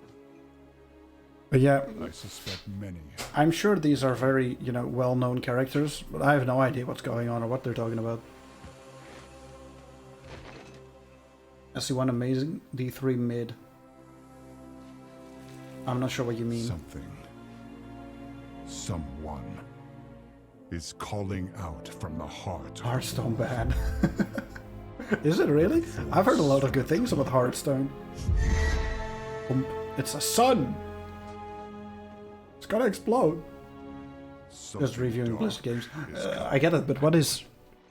But yeah, I suspect many. I'm sure these are very, you know, well-known characters, but I have no idea what's going on or what they're talking about. SC1 amazing, D3 mid. I'm not sure what you mean. Someone is calling out from the heart. Hearthstone bad. Is it really? I've heard a lot of good things about Hearthstone. It's a sun! It's gonna explode. Just reviewing Blizzard games. I get it, but what is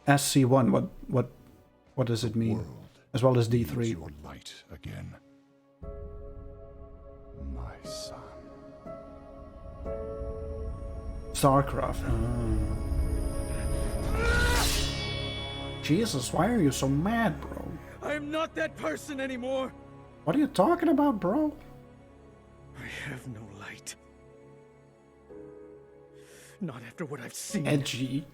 SC1? What does it mean? As well as D3. Your light again. My son. StarCraft. Jesus, why are you so mad, bro? I'm not that person anymore. What are you talking about, bro? I have no light. Not after what I've seen. Edgy.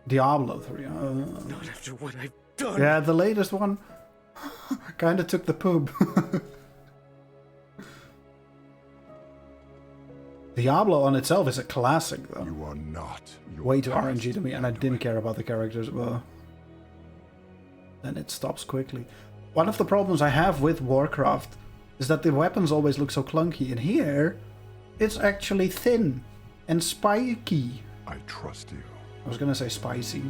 Diablo 3. Not after what I've done. Yeah, the latest one kind of took the poop. Diablo on itself is a classic, though. You are not. Way too RNG to me, and I didn't care about the characters. Well, then it stops quickly. One of the problems I have with Warcraft is that the weapons always look so clunky, and here it's actually thin and spiky. I trust you. I was gonna say spicy.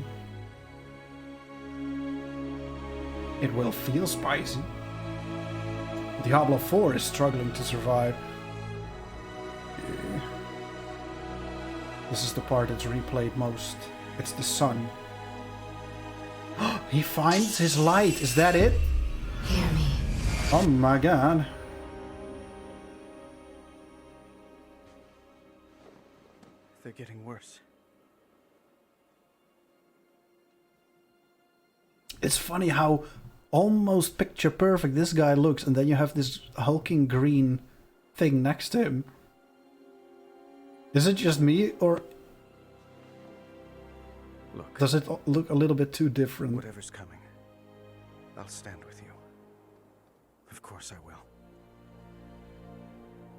It will feel spicy. Diablo 4 is struggling to survive. This is the part that's replayed most. It's the sun. He finds his light. Is that it? Hear me. Oh my god. They're getting worse. It's funny how almost picture perfect this guy looks, and then you have this hulking green thing next to him. Is it just me, or look, does it look a little bit too different? Whatever's coming, I'll stand with you. Of course I will.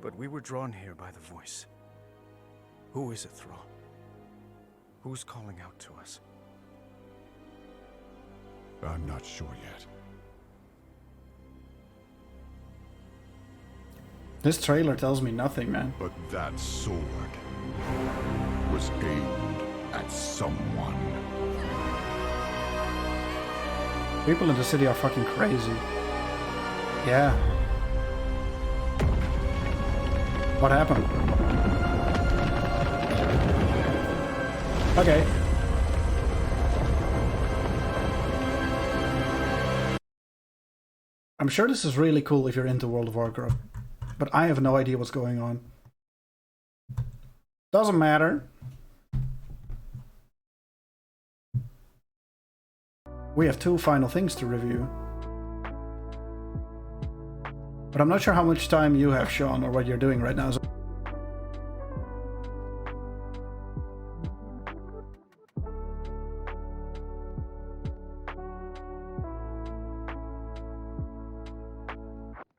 But we were drawn here by the voice. Who is it, Thrall? Who's calling out to us? I'm not sure yet. This trailer tells me nothing, man. But that sword was aimed at someone. People in the city are fucking crazy. Yeah. What happened? Okay. I'm sure this is really cool if you're into World of Warcraft, but I have no idea what's going on. Doesn't matter. We have 2 final things to review. But I'm not sure how much time you have, Sean, or what you're doing right now.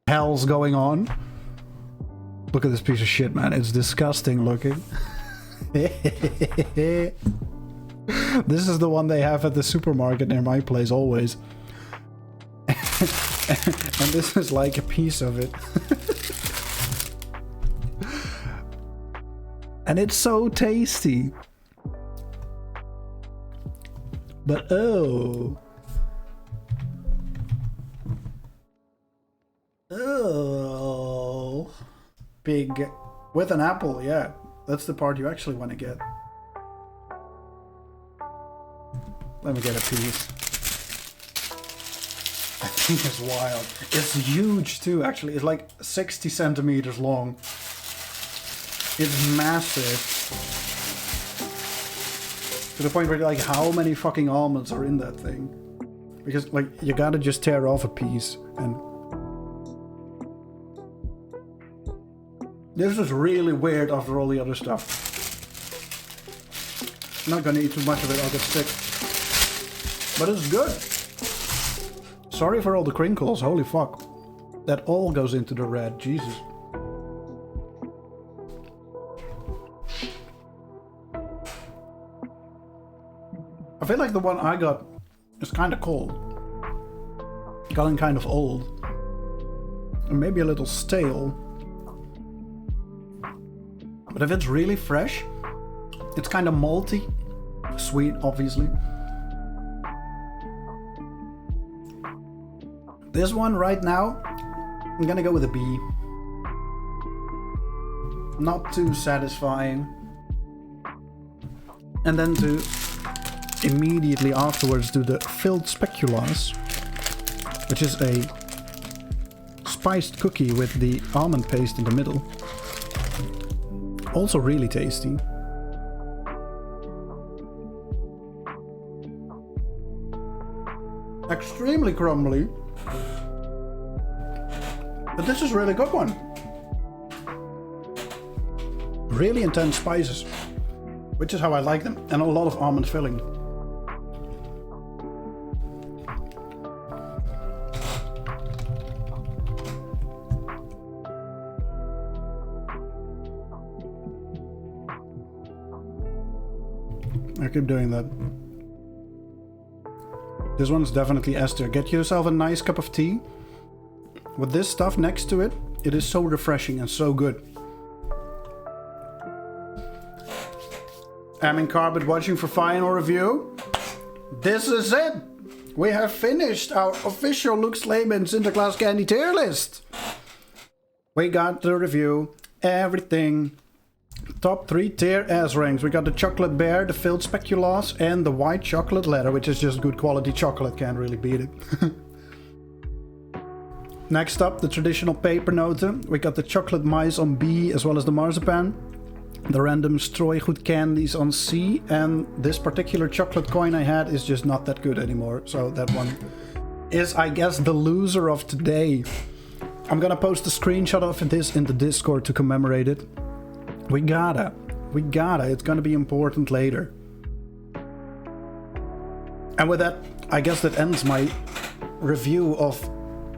hell's going on? Look at this piece of shit, man. It's disgusting looking. This is the one they have at the supermarket near my place always. And this is like a piece of it. And it's so tasty. But oh. Oh. Big. With an apple, yeah. That's the part you actually want to get. Let me get a piece. That thing is wild. It's huge too, actually. It's like 60 centimeters long. It's massive. To the point where you're like, how many fucking almonds are in that thing? Because like, you gotta just tear off a piece and... This is really weird after all the other stuff. I'm not gonna eat too much of it, I'll get sick. But it's good. Sorry for all the crinkles, holy fuck. That all goes into the red, Jesus. I feel like the one I got is kind of cold. Gotten kind of old. And maybe a little stale. But if it's really fresh, it's kind of malty. Sweet, obviously. This one right now, I'm gonna go with a B. Not too satisfying. And then to immediately afterwards do the filled speculoos, which is a spiced cookie with the almond paste in the middle. Also really tasty. Extremely crumbly. But this is a really good one. Really intense spices, which is how I like them, and a lot of almond filling. I keep doing that. This one's definitely S tier. Get yourself a nice cup of tea. With this stuff next to it, it is so refreshing and so good. Amin Carbet watching for final review. This is it! We have finished our official Luke Slayman Sinterklaas candy tier list. We got the review, everything. Top 3 tier S ranks. We got the chocolate bear, the filled speculoos, and the white chocolate letter, which is just good quality chocolate, can't really beat it. Next up, the traditional pepernoten. We got the chocolate mice on B, as well as the marzipan. The random strooigoed candies on C, and this particular chocolate coin I had is just not that good anymore. So that one is, I guess, the loser of today. I'm gonna post a screenshot of this in the Discord to commemorate it. We gotta. It's gonna be important later. And with that, I guess that ends my review of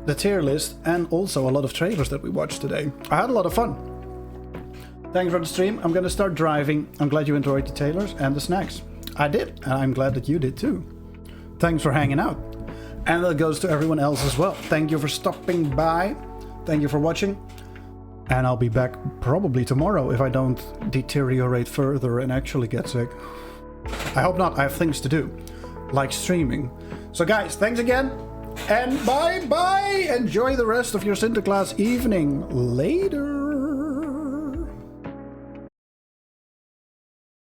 the tier list and also a lot of trailers that we watched today. I had a lot of fun. Thank you for the stream. I'm gonna start driving. I'm glad you enjoyed the trailers and the snacks. I did, and I'm glad that you did too. Thanks for hanging out. And that goes to everyone else as well. Thank you for stopping by. Thank you for watching. And I'll be back probably tomorrow if I don't deteriorate further and actually get sick. I hope not. I have things to do, like streaming. So guys, thanks again. And bye-bye. Enjoy the rest of your Sinterklaas evening. Later.